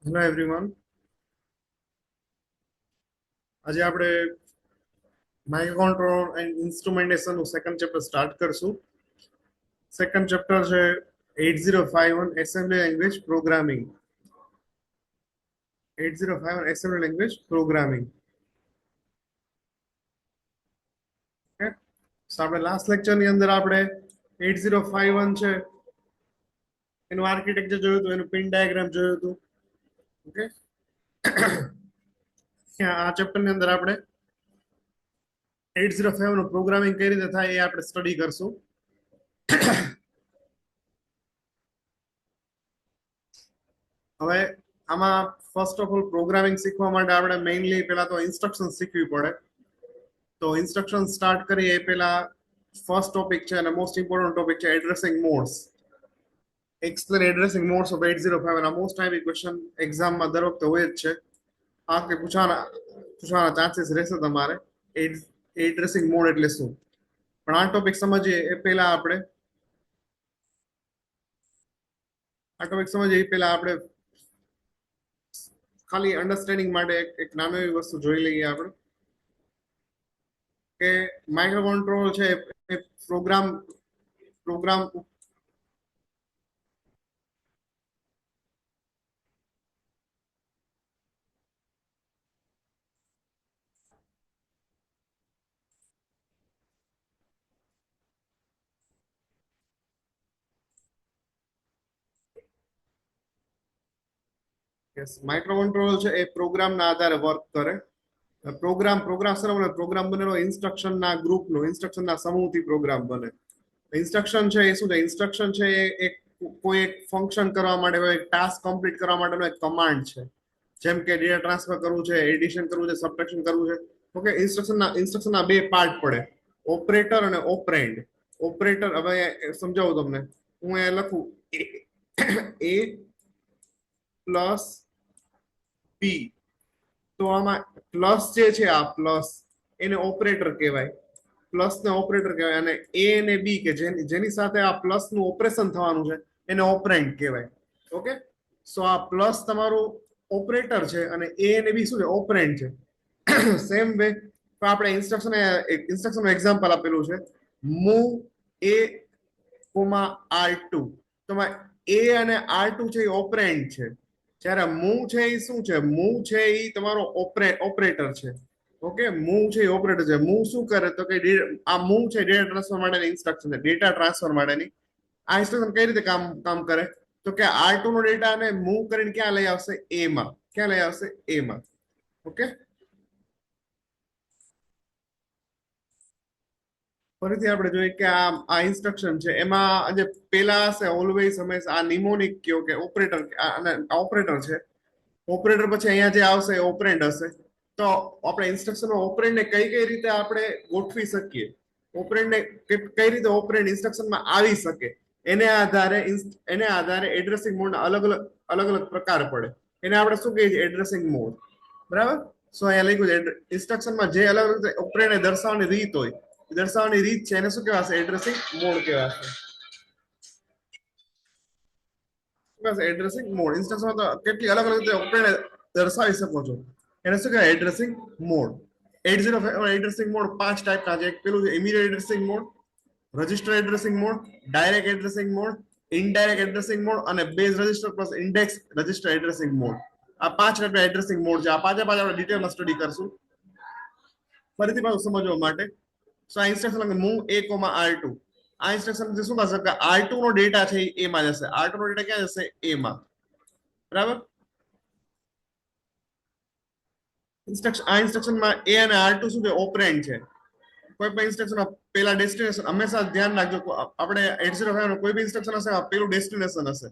Hello everyone. આજે આપણે microcontroller and instrumentation નું સેકન્ડ ચેપ્ટર સ્ટાર્ટ કરશું. સેકન્ડ ચેપ્ટર છે 8051 assembly language programming. 8051 assembly language programming. Okay, so આપણે લાસ્ટ લેક્ચર ની અંદર આપણે 8051 છે એનું આર્કિટેક્ચર જોયું હતું, એનું પિન ડાયાગ્રામ જોયું હતું. ઓકે, આ ચેપ્ટર ની અંદર આપણે 8051 નું પ્રોગ્રામિંગ કઈ રીતે થાય એ આપણે સ્ટડી કરશું. હવે આમાં ફર્સ્ટ ઓફ ઓલ પ્રોગ્રામિંગ શીખવા માટે આપણે મેઇનલી પહેલા તો ઇન્સ્ટ્રક્શન શીખવી પડે. તો ઇન્સ્ટ્રક્શન સ્ટાર્ટ કરીએ એ પહેલા ફર્સ્ટ ટોપિક છે અને મોસ્ટ ઇમ્પોર્ટન્ટ ટોપિક છે addressing modes. Explain addressing modes of 8051. આ મોસ્ટ ટાઈમ ક્વેશ્ચન એક્ઝામમાં દર વખતે હોય જ છે. આ કે પૂછવાના ચાન્સીસ રહેશે તમારે. એડ્રેસિંગ મોડ એટલે શું, પણ આ ટોપિક સમજીએ એ પહેલા આપણે ખાલી અન્ડરસ્ટેન્ડિંગ માટે એક નાની એવી વસ્તુ જોઈ લઈએ આપણે કે માઇક્રો કંટ્રોલ છે એ પ્રોગ્રામ માઇક્રો કંટ્રોલ છે એ પ્રોગ્રામના આધારે વર્ક કરે. પ્રોગ્રામ બનેલો ઇન્સ્ટ્રક્શનના ગ્રુપનો, ઇન્સ્ટ્રક્શનના સમૂહથી પ્રોગ્રામ બને. ઇન્સ્ટ્રક્શન છે એ શું છે? ઇન્સ્ટ્રક્શન છે એ એક કોઈ એક ફંક્શન કરવા માટે, કોઈ એક ટાસ્ક કમ્પ્લીટ કરવા માટેનો એક કમાન્ડ છે. જેમ કે ડેટા ટ્રાન્સફર કરવું છે, એડિશન કરવું છે, સબટ્રેક્શન કરવું છે. ઓકે, ઇન્સ્ટ્રક્શનના બે પાર્ટ પડે, ઓપરેટર અને ઓપરેન્ડ. ઓપરેટર હવે સમજાવું તમને. હું અહીંયા લખું એ પ્લસ બી, તો આમાં પ્લસ જે છે, આ પ્લસ એને ઓપરેટર કહેવાય. પ્લસ ને ઓપરેટર કહેવાય. અને એ અને બી કે જેની સાથે આ પ્લસ નું ઓપરેશન થવાનું છે એને ઓપરેન્ડ કહેવાય. ઓકે, સો આ પ્લસ તમારું ઓપરેટર છે અને એ અને બી શું છે? ઓપરેન્ડ છે. સેમ વે તો આપણે ઇન્સ્ટ્રક્શન નું એક્ઝામ્પલ આપેલું છે, મૂવ એ R2. તો એ અને R2 છે એ ઓપરેન્ડ છે. જ્યારે મૂવ છે એ શું છે? મૂવ છે એ તમારો ઓપરેટર છે. ઓકે, મૂવ છે એ ઓપરેટર છે. મૂવ શું કરે તો કે આ મૂવ છે ડેટા ટ્રાન્સફર માટેની ઇન્સ્ટ્રક્શન છે. ડેટા ટ્રાન્સફર માટેની આ ઇન્સ્ટ્રક્શન કઈ રીતે કામ કરે તો કે R2 નો ડેટા ને મૂવ કરીને ક્યાં લઈ આવશે? એ માં. ક્યાં લઈ આવશે? એ માં. ઓકે, ફરીથી આપણે જોઈએ કે આ ઇન્સ્ટ્રક્શન છે એમાં જે પેલા હશે ઓલવેઝ હંમેશા આ નિમોનિક કયો કે ઓપરેટર, અને ઓપરેટર છે. ઓપરેટર પછી અહીંયા જે આવશે એ ઓપરેન્ડ હશે. તો આપણે ઇન્સ્ટ્રક્શનમાં ઓપરેન્ડ ને કઈ રીતે આપણે ગોઠવી શકીએ, ઓપરેન્ડ ને કઈ રીતે ઓપરેન્ડ ઇન્સ્ટ્રક્શનમાં આવી શકે, એને આધારે એડ્રેસિંગ મોડ અલગ અલગ પ્રકાર પડે. એને આપણે શું કહીએ છીએ? Addressing mode. બરાબર. સો અહીંયા લખ્યું છે ઇન્સ્ટ્રક્શનમાં જે અલગ અલગ ઓપરેન્ડ દર્શાવવાની રીત હોય, દર્શાવવાની રીત છે એને શું કહેવાશે? એડ્રેસિંગ મોડ કહેવાશે. Addressing mode. ઇન્સ્ટ્રક્શનમાં તો કેટલી અલગ અલગ રીતે ઓપરેન્ડ દર્શાવી શકો છો, એને શું કહેવાય? Addressing mode. 8051 એડ્રેસિંગ મોડ 5 ટાઈપના છે. પેલું છે immediate addressing mode, register addressing mode, direct addressing mode, indirect addressing mode અને base register plus index register addressing mode. આ 5 ટાઈપના એડ્રેસિંગ મોડ છે. આ પાંચે પાંચ આપણે ડિટેલમાં સ્ટડી કરશું ફરીથી પાછું સમજવા માટે. સો આ ઇન્સ્ટ્રક્શન મૂવ A, R2. આ ઇન્સ્ટ્રક્શન શું થશે કે R2 નો ડેટા છે એ માં જશે. R2 નો ડેટા ક્યાં જશે? એ માં. બરાબર. આ ઇન્સ્ટ્રક્શનમાં A અને R2 શું છે? ઓપરેન્ડ છે. કોઈ પણ ઇન્સ્ટ્રક્શન પેલા ડેસ્ટિનેશન હંમેશા ધ્યાન રાખજો. આપણે 8051 નો કોઈ પણ ઇન્સ્ટ્રક્શન હશે પેલું ડેસ્ટિનેશન હશે.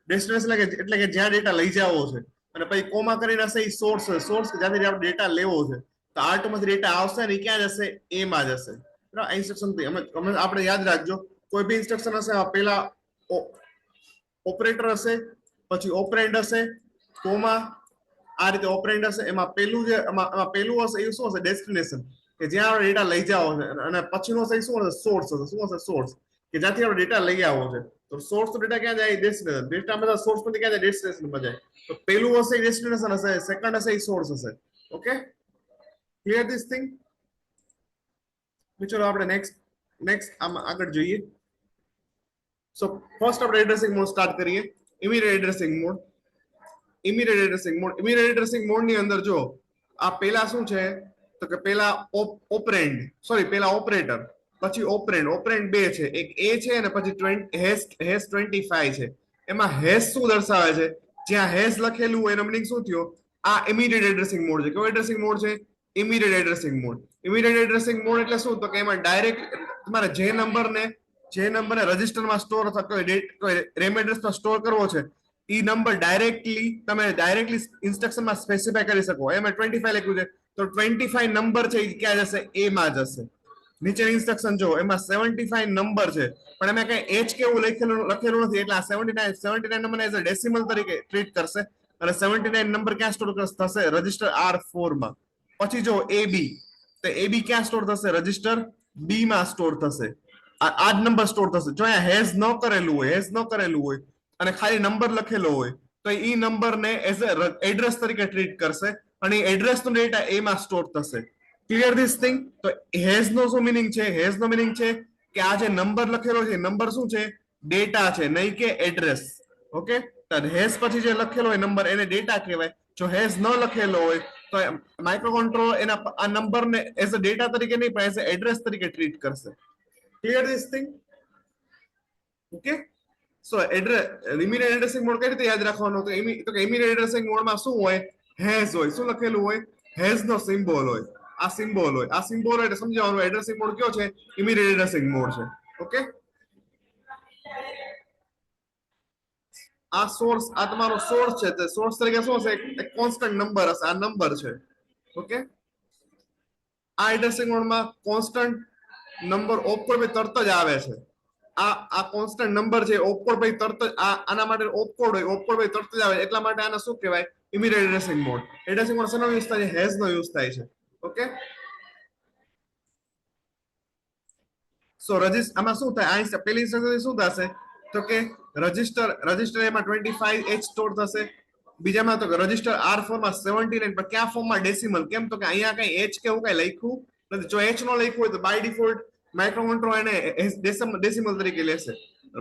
ડેસ્ટિનેશન એટલે કે જ્યાં ડેટા લઈ જવો છે. અને પછી કોમા કરીને હશે એ સોર્સ છે. સોર્સ જ્યાંથી આપણે ડેટા લેવો છે. તો R2 માંથી ડેટા આવશે ને ક્યાં જશે? એ માં જશે. બરાબર. ઇન્સ્ટ્રક્શન આપણે યાદ રાખજો, કોઈ બી ઇન્સ્ટ્રક્શન હશે પેલા ઓપરેટર હશે, પછી ઓપરેન્ડ હશે, કોમા, આ રીતે ઓપરેન્ડ હશે. એમાં પેલું હશે એ શું હશે? ડેસ્ટિનેશન, કે જ્યાં ડેટા લઈ જાવ છે. અને પછીનો હશે શું હશે? સોર્સ હશે. શું હશે? સોર્સ, કે જ્યાંથી આપણે ડેટા લઈ આવો છે. તો સોર્સ તો ડેટા ક્યાં જાય? ડેસ્ટિનેશન. ડેટા માં સોર્સ માંથી ક્યાં જાય? ડેસ્ટિનેશન માં જાય. તો પેલું હશે ડેસ્ટિનેશન હશે, સેકન્ડ હશે સોર્સ હશે. Okay, clear this thing? ચલો આપણે નેક્સ્ટ આમાં આગળ જોઈએ. સો ફર્સ્ટ આપણે એડ્રેસિંગ મોડ સ્ટાર્ટ કરીએ. Immediate addressing mode. Immediate addressing mode ની અંદર જો આ પેલા શું છે તો કે પેલા ઓપરેન્ડ, સોરી પેલા ઓપરેટર, પછી ઓપરેન્ડ બે છે, એક એ છે અને પછી હેશ 25 છે. એમાં હેશ શું દર્શાવે છે? જ્યાં હેશ લખેલું હોય એનો મીનિંગ શું થયો? આ ઇમિડિયેટ એડ્રેસિંગ મોડ છે. કયો એડ્રેસિંગ મોડ છે? Immediate addressing mode. Immediate addressing mode એટલે શું? તો કે એમાં ડાયરેક્ટ તમારે જે નંબરને રજિસ્ટરમાં સ્ટોર અથવા કોઈ રેમ એડ્રેસમાં સ્ટોર કરવો છે એ નંબર ડાયરેક્ટલી ઇન્સ્ટ્રક્શનમાં સ્પેસિફાય કરી શકો. એમાં 25 લખ્યું છે તો 25 નંબર છે એ ક્યાં જશે? એ માં જશે. નીચેની ઇન્સ્ટ્રક્શન જો એમાં 75 નંબર છે પણ એમાં કઈ એચ કેવું લખેલું નથી, એટલે આ 79 નંબરને એઝ અ ડેસિમલ તરીકે ટ્રીટ કરશે અને 79 નંબર ક્યાં સ્ટોર થશે? રજિસ્ટર R4 માં. પછી જો AB, તો AB ક્યાં સ્ટોર થશે? રજિસ્ટર B માં સ્ટોર થશે. આ જ નંબર સ્ટોર થશે. જો અહીંયા હેઝ ન કરેલું હોય અને ખાલી નંબર લખેલો હોય તો એ નંબરને એઝ અ એડ્રેસ તરીકે ટ્રીટ કરશે અને એડ્રેસ નો ડેટા એ માં સ્ટોર થશે. Clear this thing? તો હેઝ નો શું મિનિંગ છે? હેઝ નો મિનિંગ છે કે આ જે નંબર લખેલો છે નંબર શું છે? ડેટા છે, નહીં કે એડ્રેસ. ઓકે, તો હેઝ પછી જે લખેલો હોય નંબર એને ડેટા કહેવાય. જો હેઝ ન લખેલો હોય તો માઇક્રો કંટ્રોલર એના આ નંબરને એઝ અ ડેટા તરીકે નહીં પણ એઝ અ એડ્રેસ તરીકે ટ્રીટ કરશે. Clear this thing? Okay, so immediate addressing mode કઈ રીતે યાદ રાખવાનો? તો ઇમિડિયેટ એડ્રેસિંગ મોડમાં શું હોય? હેઝ હોય. શું લખેલું હોય? હેઝ નો સિમ્બોલ હોય. આ સિમ્બોલ હોય એટલે સમજાવવાનું એડ્રેસિંગ મોડ કયો છે? ઇમિડિયેટ એડ્રેસિંગ મોડ છે. ઓકે, આ સોર્સ, આ તમારો સોર્સ છે. તે સોર્સ તરીકે શું હશે? એક કોન્સ્ટન્ટ નંબર હશે. આ નંબર છે. ઓકે, આ એડ્રેસિંગ મોડમાં કોન્સ્ટન્ટ નંબર ઓપકોડ તરત જ આવે છે. આ કોન્સ્ટન્ટ નંબર છે ઓપકોડ ભાઈ તરત જ આના માટે ઓપકોડ ભાઈ તરત જ આવે. એટલા માટે આને શું કહેવાય? Immediate addressing mode. Addressing mode શેનો યુઝ થાય છે? હેઝ નો યુઝ થાય છે. ઓકે, સો આમાં શું થાય? આ પેલી ઇન્સ્ટ્રક્શન શું થશે તો કે રજિસ્ટર એમાં 25 એચ સ્ટોર થશે. બીજામાં તો રજિસ્ટર R4 માં 79, પણ ક્યાં ફોર્મમાં? ડેસિમલ. કેમ તો કે અહીંયા કઈ એચ કે એવું કઈ લખ્યું નથી. જો એચ નો લખ્યું હોય તો બાય ડિફોલ્ટ માઇક્રો કંટ્રોલર એને ડેસિમલ તરીકે લેશે.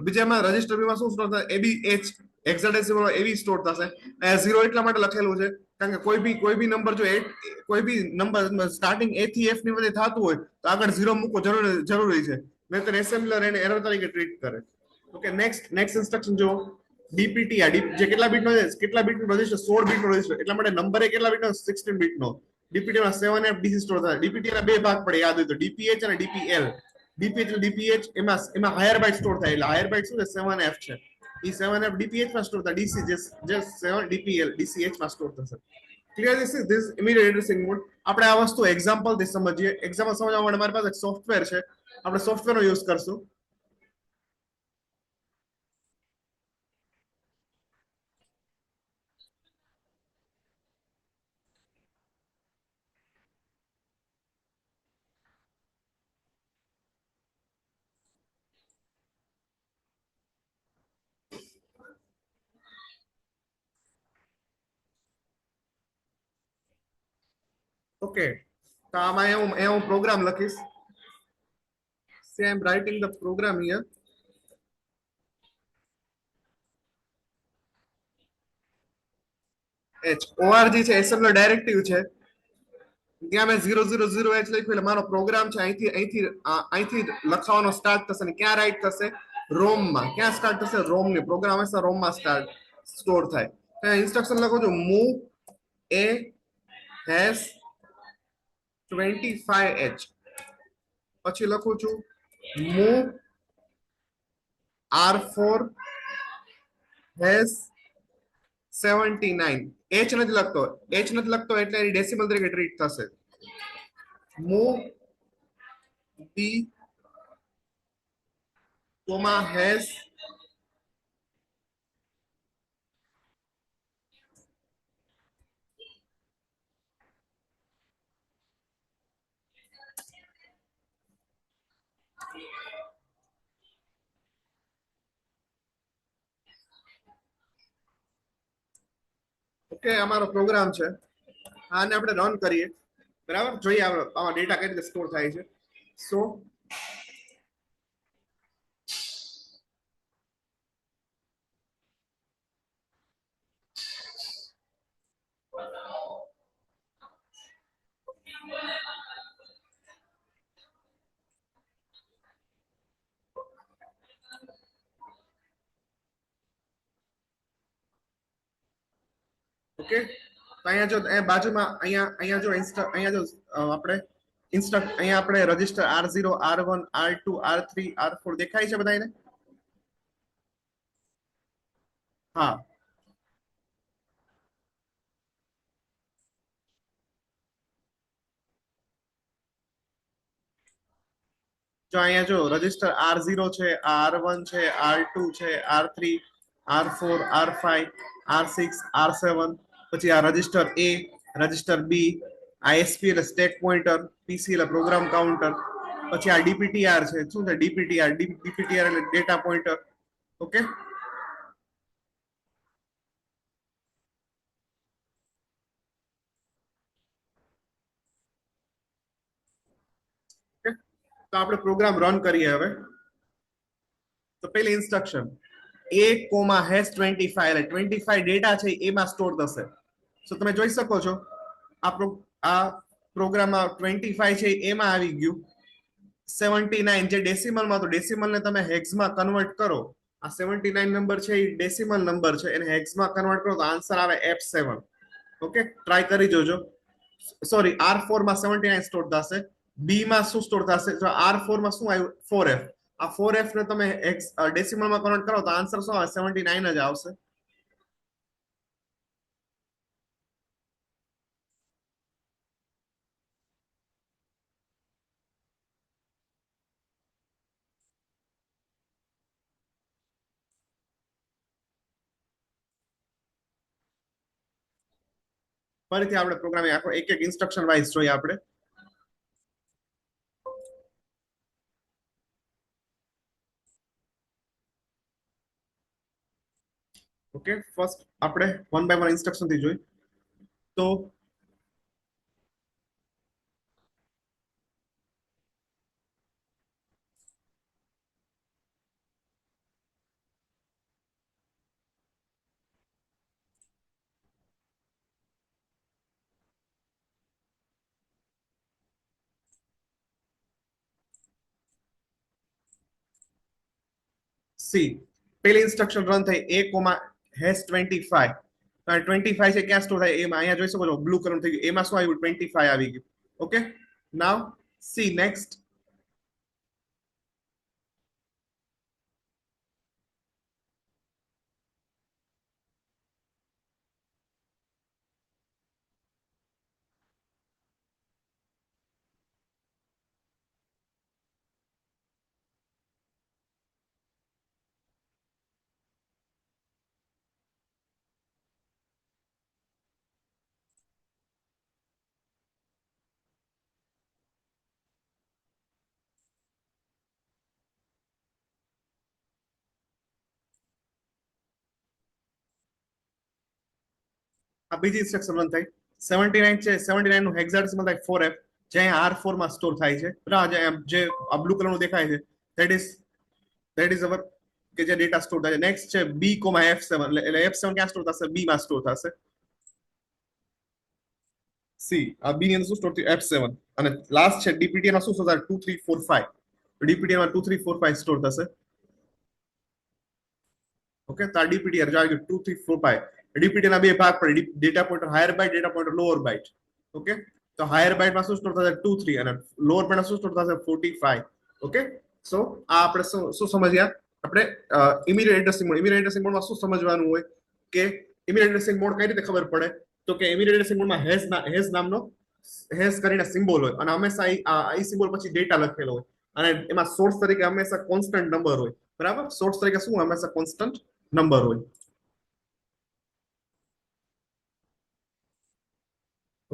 બીજામાં રજિસ્ટર બીમાં શું સ્ટોર થશે? એબી એચ હેક્સાડેસિમલ એવી સ્ટોર થશે. ઝીરો એટલા માટે લખેલું છે કારણ કે કોઈ બી નંબર જો કોઈ બી નંબર સ્ટાર્ટિંગ A થી F ની વચ્ચે થતું હોય તો આગળ ઝીરો મૂકવો જરૂરી છે. નહીતર એસેમ્બલર એને એરર તરીકે ટ્રીટ કરે. ઓકે, નેક્સ્ટ ઇન્સ્ટ્રક્શન જો ડીપીટી. આ જે કેટલા બીટનો છે? કેટલા બીટનું રજિસ્ટર? 16 બીટનું રજિસ્ટર. એટલા માટે નંબર એ કેટલા બીટનો? 16 બીટનો. ડીપીટી માં 7F DC સ્ટોર થાય. ડીપીટી ના બે ભાગ પડે યાદ હોય તો, ડીપીએચ અને ડીપીએલ. ડીપીએચ એમાં હાયર બાઇટ સ્ટોર થાય. એટલે હાયર બાઇટ શું છે? 7F છે. એ 7F ડીપીએચ માં સ્ટોર થાય. ડીસી જે 7 ડીપીએલ ડીસીએચ માં સ્ટોર થશે. Clear? This immediate addressing mode. આપણે આ વસ્તુ એક્ઝામ્પલ થી સમજીએ. એક્ઝામ્પલ સમજવા માટે મારી પાસે એક સોફ્ટવેર છે. આપણે સોફ્ટવેર નો યુઝ કરશું. ઓકે, તો આમાં હું પ્રોગ્રામ લખીશ. See, I am writing the program here. org છે એસેમ્બલર ડાયરેક્ટિવ છે. ત્યાં મેં 000h લખ્યું એટલે મારો પ્રોગ્રામ છે અહીંથી લખવાનો સ્ટાર્ટ થશે ને ક્યાં રાઈટ થશે? રોમ માં. ક્યાં સ્ટાર્ટ થશે? રોમ ની. પ્રોગ્રામ હશે રોમ માં સ્ટોર થાય. ત્યાં ઇન્સ્ટ્રક્શન લખું છું મૂવ એ હેશ 25h. પછી લખું છું મૂવ R4 હેશ 79. એચ નથી લખતો એટલે એની ડેસિમલ તરીકે ટ્રીટ થશે. મૂવ બી કોમા હેશ ઓકે, અમારો પ્રોગ્રામ છે, આને આપણે રન કરીએ, બરાબર. જોઈએ આમાં ડેટા કઈ રીતે સ્ટોર થાય છે. સો ઓકે, તો અહીંયા જો બાજુમાં અહીંયા જો અહીંયા જો આપણે અહીંયા આપણે register R0 R1 R2 R3 R4 દેખાય છે બધાને? હા, જો અહીંયા જો રજીસ્ટર R0 છે, R1 છે, R2 છે, R3 R4 R5 R6 R7, પછી આ register A, register B, ISP એટલે સ્ટેક પોઇન્ટર, PC એટલે પ્રોગ્રામ કાઉન્ટર, પછી આ DPTR છે. શું છે DPTR? DPTR એટલે ડેટા પોઇન્ટર. ઓકે, તો આપણે પ્રોગ્રામ રન કરીએ હવે. તો પેલી ઇન્સ્ટ્રક્શન A,#25 એટલે 25 ડેટા છે એમાં સ્ટોર થશે. તો તમે જોઈ શકો છો આ પ્રોગ્રામમાં 25 છે એમાં આવી ગયું. 79 જે ડેસિમલમાં, તો ડેસિમલ ને તમે હેક્સમાં કન્વર્ટ કરો. આ 79 નંબર છે એ ડેસિમલ નંબર છે, એને હેક્સમાં કન્વર્ટ કરો તો આન્સર આવે F7. ઓકે, ટ્રાય કરી જોજો. સોરી, R4 માં 79 સ્ટોર થશે. બી માં શું સ્ટોર થશે? તો R4 માં શું આવ્યું? 4F. આ 4F ને તમે ડેસિમલમાં કન્વર્ટ કરો તો આન્સર શું આવે? 79 જ આવશે. ફરીથી આપણે પ્રોગ્રામ આખો એક એક ઇન્સ્ટ્રક્શન વાઇઝ જોઈએ આપણે. ઓકે, ફર્સ્ટ આપણે વન બાય વન ઇન્સ્ટ્રક્શન થી જોઈ. તો સી, પેલી ઇન્સ્ટ્રક્શન રન થઈ A,#25. 25 છે ક્યાં સ્ટોર થાય? એમાં અહીંયા જોઈ શકો છો બ્લુ કલર થઈ ગયું. એમાં શું આવ્યું? 25 આવી ગયું. ઓકે, નાવ સી નેક્સ્ટ. આ બીજી ઇન્સ્ટ્રક્શન રન થઈ. 79 છે, 79 નું હેક્સાડેસિમલ થાય 4F, જે R4 માં સ્ટોર થાય છે. બરાબર, જે આ બ્લુ કલર નું દેખાય છે ધેટ ઇઝ અવર કે જે ડેટા સ્ટોર થાય છે. નેક્સ્ટ છે B,F7 એટલે F7 ક્યાં સ્ટોર થશે? B માં સ્ટોર થશે. સી, આ બી ની અંદર શું સ્ટોર થયું? F7. અને લાસ્ટ છે DPTR માં શું સ્ટોર થાય? 2 3 4 5. DPTR માં 2 3 4 5 સ્ટોર થશે. ઓકે, તો આ DPTR જો આવી ગયું 2 3 4 5. DPTR ના બે ભાગ પડે, data pointer higher byte, data pointer lower byte. Okay, તો હાયર બાઇટ માં શું સ્ટોર થશે? 2 3, અને લોઅર બાઇટ માં શું સ્ટોર થશે? 45. ઓકે, સો આ આપણે શું સમજ્યા? આપણે immediate addressing mode. Immediate addressing મોડમાં શું સમજવાનું હોય કે ઇમિડિયેટ એડ્રેસિંગ મોડ કઈ રીતે ખબર પડે? તો કે ઇમિડિયેટ એડ્રેસિંગ મોડમાં હેશ નામનો હેશ કરીને સિમ્બોલ હોય, અને હંમેશા આ સિમ્બોલ પછી ડેટા લખેલો હોય, અને એમાં સોર્સ તરીકે હંમેશા કોન્સ્ટન્ટ નંબર હોય. બરાબર, સોર્સ તરીકે શું હંમેશા કોન્સ્ટન્ટ નંબર હોય.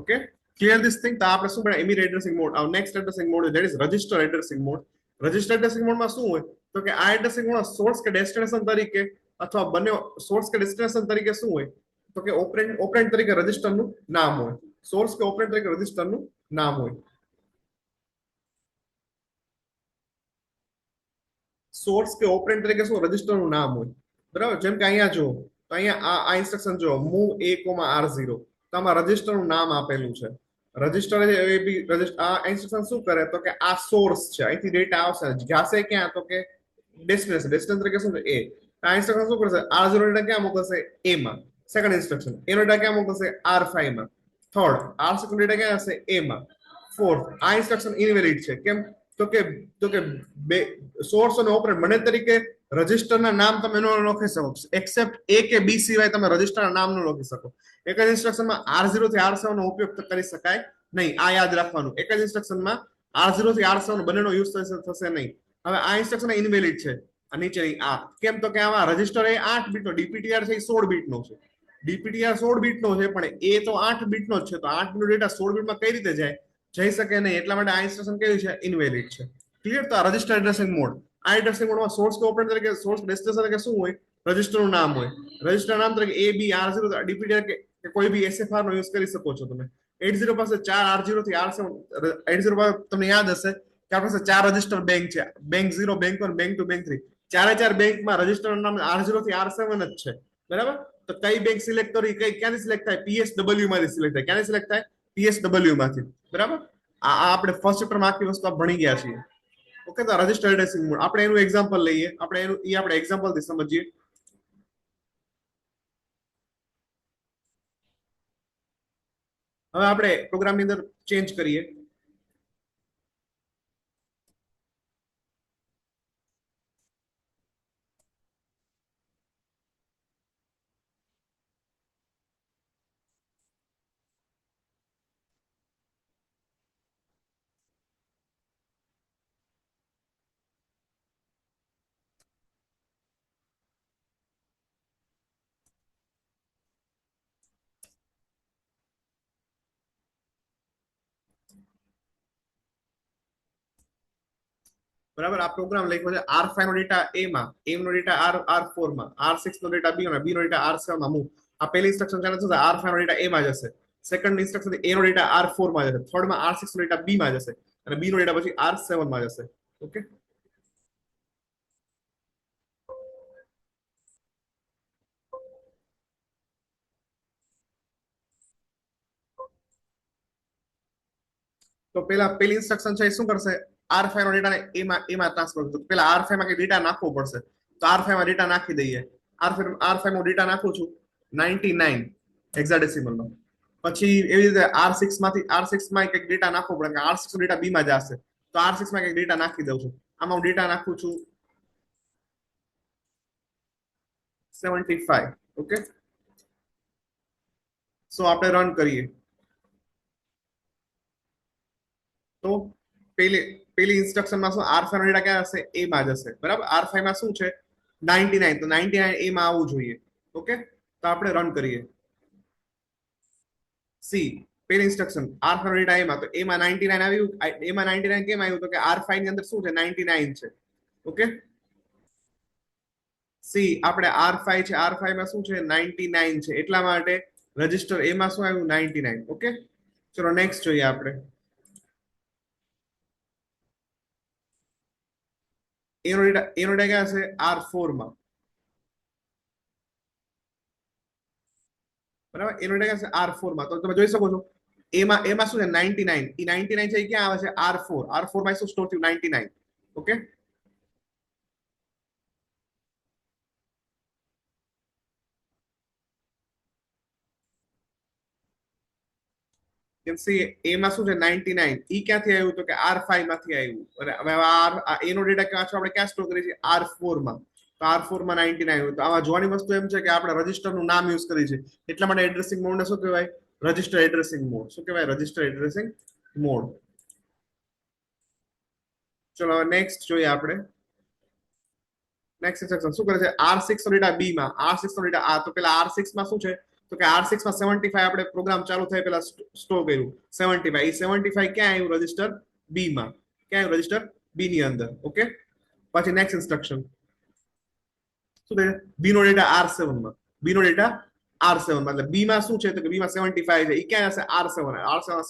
Okay, clear this thing. તો આપણે શું ભણ્યા? Immediate addressing mode. Next addressing mode that is register addressing mode. Register addressing મોડમાં શું હોય? તો કે આ એડ્રેસિંગ મોડ સોર્સ કે ડેસ્ટિનેશન તરીકે, અથવા બંને સોર્સ કે ડેસ્ટિનેશન તરીકે શું હોય? તો કે ઓપરેન્ડ તરીકે રજિસ્ટરનું નામ હોય, સોર્સ કે ઓપરેન્ડ તરીકે રજિસ્ટરનું નામ હોય. સોર્સ કે ઓપરેન્ડ તરીકે શું રજિસ્ટરનું નામ હોય, બરાબર. જેમ કે અહીંયા જો, તો અહીંયા આ ઇન્સ્ટ્રક્શન જો મૂવ a,r0, તો આમાં રજિસ્ટરનું નામ આપેલું છે. રજિસ્ટર એ બી આ ઇન્સ્ટ્રક્શન શું કરે તો કે આ સોર્સ છે, અહીંથી ડેટા આવશે, જશે ક્યાં તો કે ડેસ્ટિનેશન તરીકે શું છે એ. આ ઇન્સ્ટ્રક્શન શું કરશે, r0 ડેટા ક્યાં મોકલશે a માં. સેકન્ડ ઇન્સ્ટ્રક્શન એનો ડેટા ક્યાં મોકલશે r5 માં. થર્ડ r6 નો ડેટા ક્યાં હશે a માં. ફોર્થ આ ઇન્સ્ટ્રક્શન ઇનવેલિડ છે. કેમ તો કે બે સોર્સ અને ઓપરેન્ડ બંને તરીકે રજિસ્ટરના નામ તમે ન લખી શકો, એક્સેપ્ટ a કે b સિવાય તમે રજિસ્ટરના નામ ન લખી શકો. એક જ ઇન્સ્ટ્રક્શનમાં r0 થી r7 નો ઉપયોગ કરી શકાય નહીં, આ યાદ રાખવાનું. એક જ ઇન્સ્ટ્રક્શનમાં r0 થી r7 બંનેનો યુઝ થશે નહીં. હવે આ ઇન્સ્ટ્રક્શન ઇનવેલિડ છે આ નીચેની આ. કેમ તો કે આમાં રજિસ્ટર એ 8 બીટનો, ડીપીટીઆર છે એ 16 બીટનો છે. ડીપીટીઆર 16 બીટનો છે પણ એ તો 8 બીટનો જ છે, તો 8 બીટનો ડેટા 16 બીટમાં કઈ રીતે જાય, જઈ શકે નહીં. એટલા માટે આ ઇન્સ્ટ્રક્શન કેવી છે, ઇનવેલિડ છે. ક્લિયર. તો આ રજિસ્ટર એડ્રેસિંગ મોડ. આ એડ્રેસિંગ મોડમાં સોર્સ કે ઓપરેન્ડ તરીકે સોર્સ ડેસ્ટિનેશન તરીકે શું હોય, રજિસ્ટરનું નામ હોય. રજિસ્ટર નામ તરીકે a b r0 ડીપીટીઆર કે કોઈ બી એસએફઆર નો યુઝ કરી શકો છો તમે. 80 પાસે 4 r0 થી r7, 80 પાસે તમને યાદ હશે કે આપણી પાસે 4 રજિસ્ટર બેંક છે, બેંક 0, બેંક 1, બેંક 2, બેંક 3. ચારે ચાર બેંકમાં રજિસ્ટરનું નામ r0 થી r7 જ છે, બરાબર. તો કઈ બેંક સિલેક્ટ કરવી, કઈ ક્યાંથી સિલેક્ટ થાય, પીએસડબલ્યુ માંથી સિલેક્ટ થાય. ક્યાંથી સિલેક્ટ થાય, પીએસડબલ્યુ માંથી, બરાબર. આ આપણે ફર્સ્ટ ચેપ્ટરમાં આખી વસ્તુ ભણી ગયા છીએ. ઓકે. તો રજિસ્ટર એડ્રેસિંગ મોડ આપણે એનું એક્ઝામ્પલ લઈએ, આપણે એક્ઝામ્પલ થી સમજીએ. હવે આપણે પ્રોગ્રામની અંદર ચેન્જ કરીએ. બરાબર. આ પ્રોગ્રામ લખ્યો છે r5 નો ડેટા a માં, a નો ડેટા r4 માં, r6 નો ડેટા b માં, b નો ડેટા r7 માં મૂવ. આ પહેલી ઇન્સ્ટ્રક્શન ચાલે છે r5 નો ડેટા a માં જશે. સેકન્ડ ઇન્સ્ટ્રક્શન a નો ડેટા r4 માં જશે. થર્ડ માં r6 નો ડેટા b માં જશે અને b નો ડેટા પછી r7 માં જશે. ઓકે. તો પેલી ઇન્સ્ટ્રક્શન છે એ શું કરશે, r5 નો ડેટા એમાં ટ્રાન્સફર કરશે. પેલા r5 માં કઈ ડેટા નાખવો પડશે, તો r5 માં ડેટા નાખી દઈએ. r5 માં ડેટા નાખું છું 99 હેક્સાડેસિમલ નો. પછી એવી રીતે r6 માંથી r6 માં કઈક ડેટા નાખવો પડે કે r6 નો ડેટા b માં જશે, તો r6 માં કઈક ડેટા નાખી દઉં છું. આમાં હું ડેટા નાખું છું 75. ઓકે. સો આપણે રન કરીએ તો પેલી ઇન્સ્ટ્રક્શનમાં શું r5 નો ડેટા ક્યાં હશે, a માં જશે, બરાબર. r5 માં શું છે 99, તો 99 a માં આવવું જોઈએ. ઓકે. તો આપણે રન કરીએ. સી પેલી instruction r5 no data a માં, તો a માં 99 આવ્યું. a માં 99 કેમ આવ્યું તો કે r5 ની અંદર શું છે 99 છે. ઓકે. સી આપણે r5 છે, r5 માં શું છે 99 છે, એટલા માટે રજિસ્ટર a માં શું આવ્યું 99. ઓકે. ચલો નેક્સ્ટ જોઈએ આપણે. એનો ડેટા ક્યાં છે r4 માં, બરાબર. એનો ડેટા ક્યાં છે r4 માં. તો તમે જોઈ શકો છો એમાં શું છે 99, એ 99 છે એ ક્યાં આવે છે r4 માં શું સ્ટોર થયું 99. ઓકે. એમાં શું છે 99, ઈ ક્યાંથી આવ્યું તો કે r5 માંથી આવ્યું. અને હવે એનો ડેટા ક્યાં છે, આપણે ક્યાં સ્ટોર કરીએ છીએ r4 માં. તો r4 માં 99 આવ્યું. તો આમાં જોવાની વસ્તુ એમ છે કે આપણે રજિસ્ટરનું નામ યુઝ કરીએ છીએ, એટલા માટે એડ્રેસિંગ મોડને શું કહેવાય, રજિસ્ટર એડ્રેસિંગ મોડ. શું કહેવાય, રજિસ્ટર એડ્રેસિંગ મોડ. ચલો હવે નેક્સ્ટ જોઈએ આપણે. નેક્સ્ટ ઇન્સ્ટ્રક્શન શું કરે છે, r6 નો ડેટા b માં, r6 નો ડેટા આ. તો પેલા r6 માં શું છે તો કે r6 માં 75 આપણે પ્રોગ્રામ ચાલુ થાય પેલા સ્ટોર કર્યું 75. એ 75 ક્યાં આવ્યું, રજિસ્ટર b માં. ક્યાં આવ્યું, રજિસ્ટર b ની અંદર. ઓકે. પછી નેક્સ્ટ ઇન્સ્ટ્રક્શન શું થાય, b નો ડેટા r7 માં, b નો ડેટા R7 मतलब B માં શું છે તો કે B માં 75 છે ઈ ક્યાં હશે R7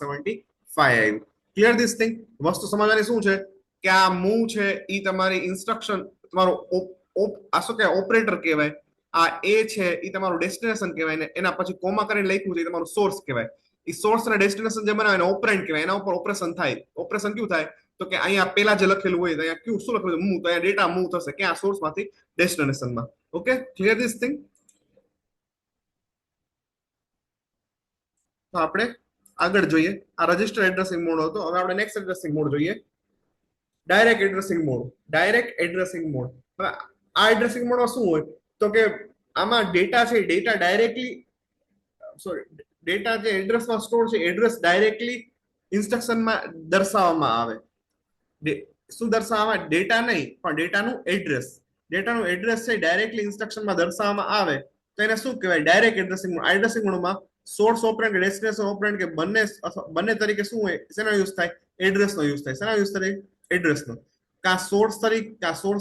75 આવ્યું ક્લિયર ધીસ થિંગ વસ્તુ સમજવાની શું છે કે આ મૂવ છે ઈ તમારી ઇન્સ્ટ્રક્શન તમારો આ શું કહેવાય ઓપરેટર કહેવાય આ એ છે ઈ તમારું ડેસ્ટિનેશન કહેવાય ને એના પછી કોમા કરીને લખ્યું છે એ તમારું સોર્સ કહેવાય ઈ સોર્સ અને ડેસ્ટિનેશન જે બનાવે એને ઓપરેન્ડ કહેવાય એના ઉપર ઓપરેશન થાય ઓપરેશન કયું થાય તો કે અહીંયા પેલા જે લખેલું હોય અહીંયા કયું શું લખેલું મૂવ તો અહીંયા ડેટા મૂવ થશે ક્યાં સોર્સમાંથી ડેસ્ટિનેશનમાં ઓકે ક્લિયર ધીસ થિંગ તો આપણે આગળ જોઈએ આ રજિસ્ટર એડ્રેસિંગ મોડ હતો હવે આપણે નેક્સ્ટ એડ્રેસિંગ મોડ જોઈએ ડાયરેક્ટ એડ્રેસિંગ મોડ હવે આ એડ્રેસિંગ મોડમાં શું હોય તો કે આમાં ડેટા છે ડેટા ડાયરેક્ટલી સોરી ડેટા જે એડ્રેસમાં સ્ટોર છે એડ્રેસ ડાયરેક્ટલી ઇન્સ્ટ્રક્શનમાં દર્શાવવામાં આવે શું દર્શાવવામાં ડેટા નહીં પણ ડેટાનું એડ્રેસ છે ડાયરેક્ટલી ઇન્સ્ટ્રક્શનમાં દર્શાવવામાં આવે તો એને શું કહેવાય ડાયરેક્ટ એડ્રેસિંગ મોડ એડ્રેસિંગ મોડમાં સોર્સ ઓપરેન્ડ કે ડેસ્ટિનેશન ઓપરેન્ડ કે બંને તરીકે શું હોય શેનો યુઝ થાય એડ્રેસનો યુઝ થાય શેનો યુઝ થાય એડ્રેસનો સોર્સ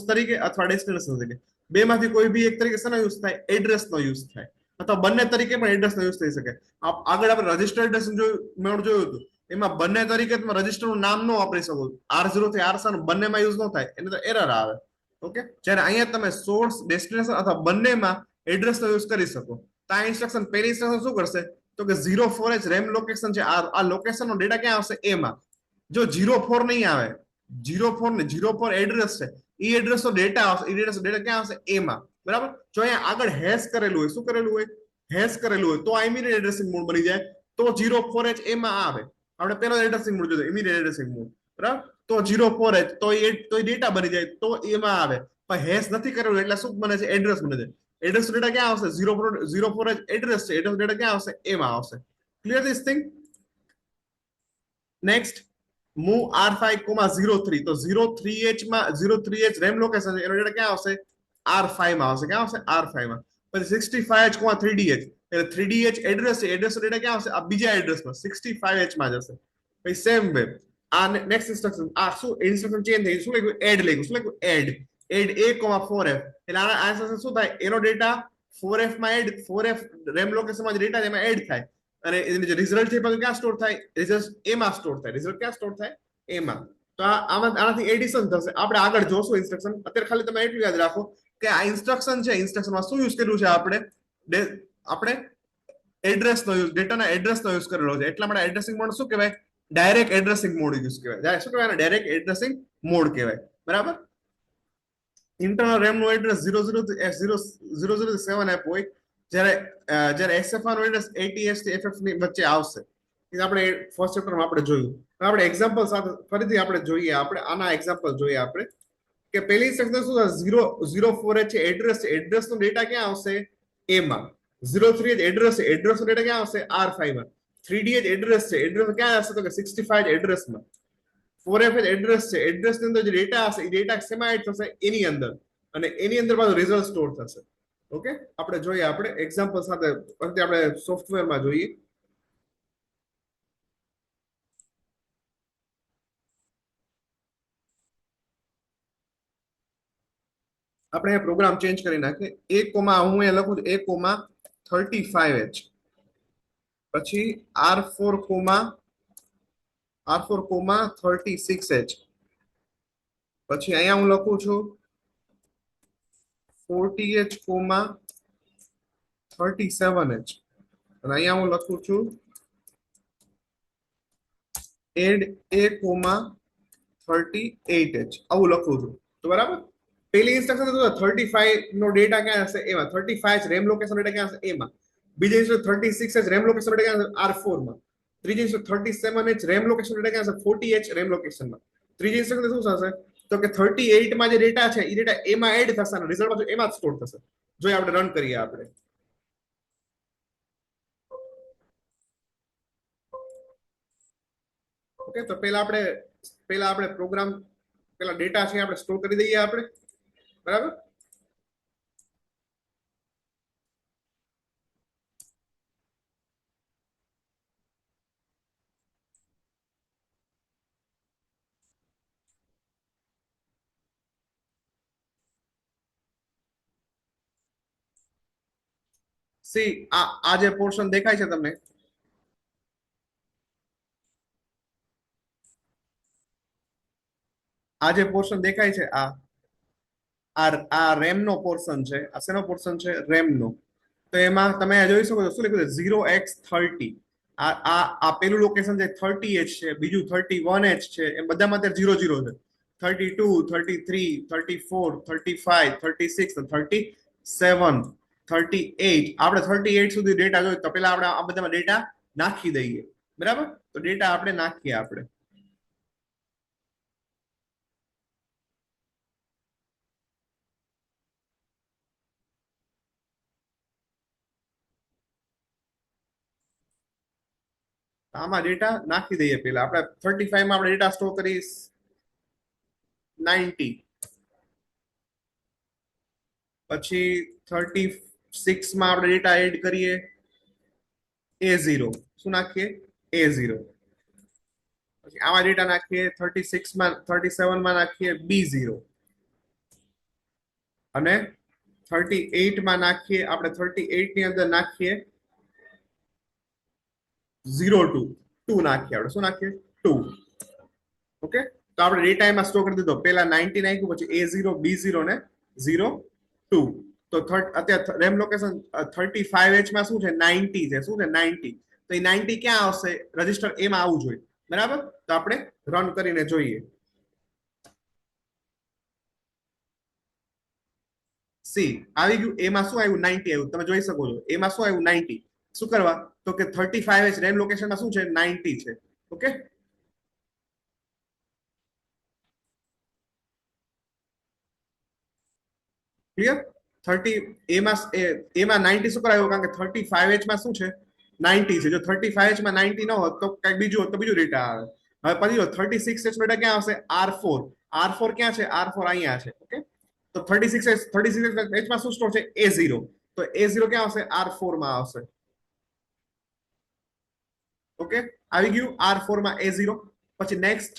તરીકે અથવા ડેસ્ટિનેશન તરીકે બે માંથી કોઈ બી એક તરીકે શેનો યુઝ થાય એડ્રેસનો યુઝ થાય અથવા બંને તરીકે પણ એડ્રેસનો યુઝ થઈ શકે આગળ આપણે રજિસ્ટર એડ્રેસ જોયું હતું એમાં બંને તરીકે તમે રજિસ્ટરનું નામ ન વાપરી શકો R0 થી R7 બંનેમાં યુઝ ન થાય એને તો એરર આવે ઓકે જ્યારે અહીંયા તમે સોર્સ ડેસ્ટિનેશન અથવા બંનેમાં એડ્રેસનો યુઝ કરી શકો તો આ ઇન્સ્ટ્રક્શન પહેલી ઇન્સ્ટ્રક્શન શું કરશે તો કે 04H રેમ લોકેશન છે આ લોકેશનનો ડેટા ક્યાં આવશે એમાં જો 04 નહીં આવે 04 ને 04 એડ્રેસ છે એ એડ્રેસ નો ડેટા આવશે એ ડેટા ક્યાં આવશે એમાં બરાબર જો અહીંયા આગળ હેશ કરેલું હોય શું કરેલું હોય હેશ કરેલું હોય તો આ ઇમિડિયેટ એડ્રેસિંગ મોડ બની જાય તો 04H એમાં આવે આપણે પેલો એડ્રેસિંગ મોડ જોયું ઇમિડિયેટ એડ્રેસિંગ મોડ બરાબર તો 04H તો એ ડેટા બની જાય તો એમાં આવે પણ હેશ નથી કરેલું એટલે શું બને છે એડ્રેસ બને છે એડ્રેસ ડેટા ક્યાં આવશે 04H એડ્રેસ છે એડ્રેસ ડેટા ક્યાં આવશે એમાં આવશે clear this thing next move R5,03 તો 03H માં 03H રેમ લોકેશન છે એનો ડેટા ક્યાં આવશે R5 માં આવશે ક્યાં આવશે R5 માં પછી 65H,3DH એટલે 3DH એડ્રેસ છે એડ્રેસ ડેટા ક્યાં આવશે આ બીજા એડ્રેસમાં 65H માં જશે પછી સેમ વે આ નેક્સ્ટ ઇન્સ્ટ્રક્શન આ શું ઇન્સ્ટ્રક્શન ચેન્જ થઈ શું લખ્યું એડ લખ્યું શું લખ્યું એડ A,4F એટલે આ ઇન્સ્ટ્રક્શન શું થાય એનો ડેટા 4F માં એડ 4F રેમ લોકેશનમાં જે ડેટા એમાં એડ થાય અને એની જે રિઝલ્ટ છે પછી ક્યાં સ્ટોર થાય રિઝલ્ટ એમાં સ્ટોર થાય રિઝલ્ટ ક્યાં સ્ટોર થાય એમાં તો આનાથી એડિશન થશે આપણે આગળ જોશું ઇન્સ્ટ્રક્શન અત્યારે ખાલી તમે એટલું યાદ રાખો કે આ ઇન્સ્ટ્રક્શન છે ઇન્સ્ટ્રક્શનમાં શું યુઝ કર્યું છે આપણે એડ્રેસનો યુઝ ડેટાના એડ્રેસનો યુઝ કરેલો છે એટલા માટે એડ્રેસિંગ મોડ શું કહેવાય ડાયરેક્ટ એડ્રેસિંગ મોડ યુઝ કહેવાય શું કહેવાય ડાયરેક્ટ એડ્રેસિંગ મોડ કહેવાય બરાબર ઇન્ટરનલ રેમ નું એડ્રેસ 0007 હોય જ્યારે SFR નું એડ્રેસ 80H થી FF ની વચ્ચે આવશે એ આપણે ફર્સ્ટ ચેપ્ટરમાં આપણે જોયું આપણે એક્ઝામ્પલ સાથે ફરીથી આપણે જોઈએ આપણે આના એક્ઝામ્પલ જોઈએ આપણે કે પહેલી ઇન્સ્ટ્રક્શન શું છે 04H છે એડ્રેસ નો ડેટા ક્યાં આવશે એમાં 03H એડ્રેસ છે એડ્રેસ નો ડેટા ક્યાં આવશે R5 માં 3DH એડ્રેસ છે એડ્રેસ ક્યાં આવશે તો કે 65 એડ્રેસમાં 4F એડ્રેસ છે એડ્રેસ ની અંદર જે ડેટા હશે એ ડેટા શેમાં એડ થશે એની અંદર અને એની અંદર પાછું રિઝલ્ટ સ્ટોર થશે ઓકે આપણે જોઈએ આપણે એક્ઝામ્પલ સાથે આપણે સોફ્ટવેરમાં જોઈએ આપણે પ્રોગ્રામ ચેન્જ કરી નાખીએ હું અહીંયા લખું છું A,35H પછી R4,36H પછી અહીંયા હું લખું છું 40H,37H અને અહીંયા હું લખું છું એડ A,38H આવું લખું છું તો બરાબર પહેલી ઇન્સ્ટ્રક્શન તો 35 નો ડેટા ક્યાં હશે એમાં 35 રેમ લોકેશન ડેટા ક્યાં હશે એમાં બીજી instruction 36H RAM location data ક્યાં હશે R4 માં ત્રીજી instruction 37H RAM location data ક્યાં હશે 40H રેમ લોકેશનમાં ત્રીજી ઇન્સ્ટ્રક્શન શું થશે તો કે 38 માં જે ડેટા છે એ ડેટા એમાં એડ થશે અને રિઝલ્ટ પાછું એમાં સ્ટોર થશે જો આપણે રન કરીએ આપણે ઓકે તો પહેલા આપણે પ્રોગ્રામ પેલા ડેટા છે આપણે સ્ટોર કરી દઈએ આપણે બરાબર સી આ જે પોર્શન દેખાય છે તમને, આ જે પોર્શન દેખાય છે આ રેમ નો પોર્શન છે. આ શેનો પોર્શન છે? રેમ નો. તો એમાં તમે જોઈ શકો છો શું લખ્યું છે? 0x30. આ પેલું લોકેશન છે 30H છે, બીજું 31H છે, એ બધામાં અત્યારે 00 છે. 32, 33, 34, 35, 36, 37, 38. આપણે 38 સુધી ડેટા જોઈએ તો પેલા આપણે આ બધામાં ડેટા નાખી દઈએ. બરાબર? તો ડેટા આપણે નાખીએ. આપણે આમાં ડેટા નાખી દઈએ. પેલા આપણે 35 માં આપણે ડેટા સ્ટોર કરી 90, પછી 36 માં આપણે ડેટા એડ કરીએ A0. શું નાખીએ? A0. પછી આમાં ડેટા નાખીએ 36 માં, 37 માં નાખીએ B0, અને 38 માં નાખીએ આપણે 38 ની અંદર નાખીએ 02, 2 નાખીએ. આપણે શું નાખીએ? 2. ઓકે, તો આપણે ડેટા એમાં સ્ટોર કરી દીધો. પેલા 90 નાખ્યું, પછી A0, B0 ને 02. તો અત્યારે રેમ લોકેશન 35H માં શું છે? 90 છે. શું છે? 90. તો એ 90 ક્યાં આવશે? રજીસ્ટર A માં આવવું જોઈએ. બરાબર? તો આપણે રન કરીને જોઈએ. સી આવી ગયું. એમાં શું આવ્યું? 90 આવ્યું. તમે જોઈ શકો છો એમાં શું આવ્યું? 90. શું કરવા? તો કે 35H રેમ લોકેશનમાં શું છે? 90 છે. Okay, clear? 30 એમાં 90 શું કરાયું? કારણ કે 35H માં શું છે? 90 છે. જો 35H માં 90 ન હોત તો કઈક બીજું હોત તો બીજું ડેટા આવે. હવે પછી 36H ડેટા ક્યાં આવશે? R4. R4 ક્યાં છે? R4 અહીંયા છે. ઓકે, તો 36H માં શું સ્ટોર છે? A0. તો A0 ક્યાં આવશે? R4 માં આવશે. ઓકે, આવી ગયું. R4 માં A0. પછી નેક્સ્ટ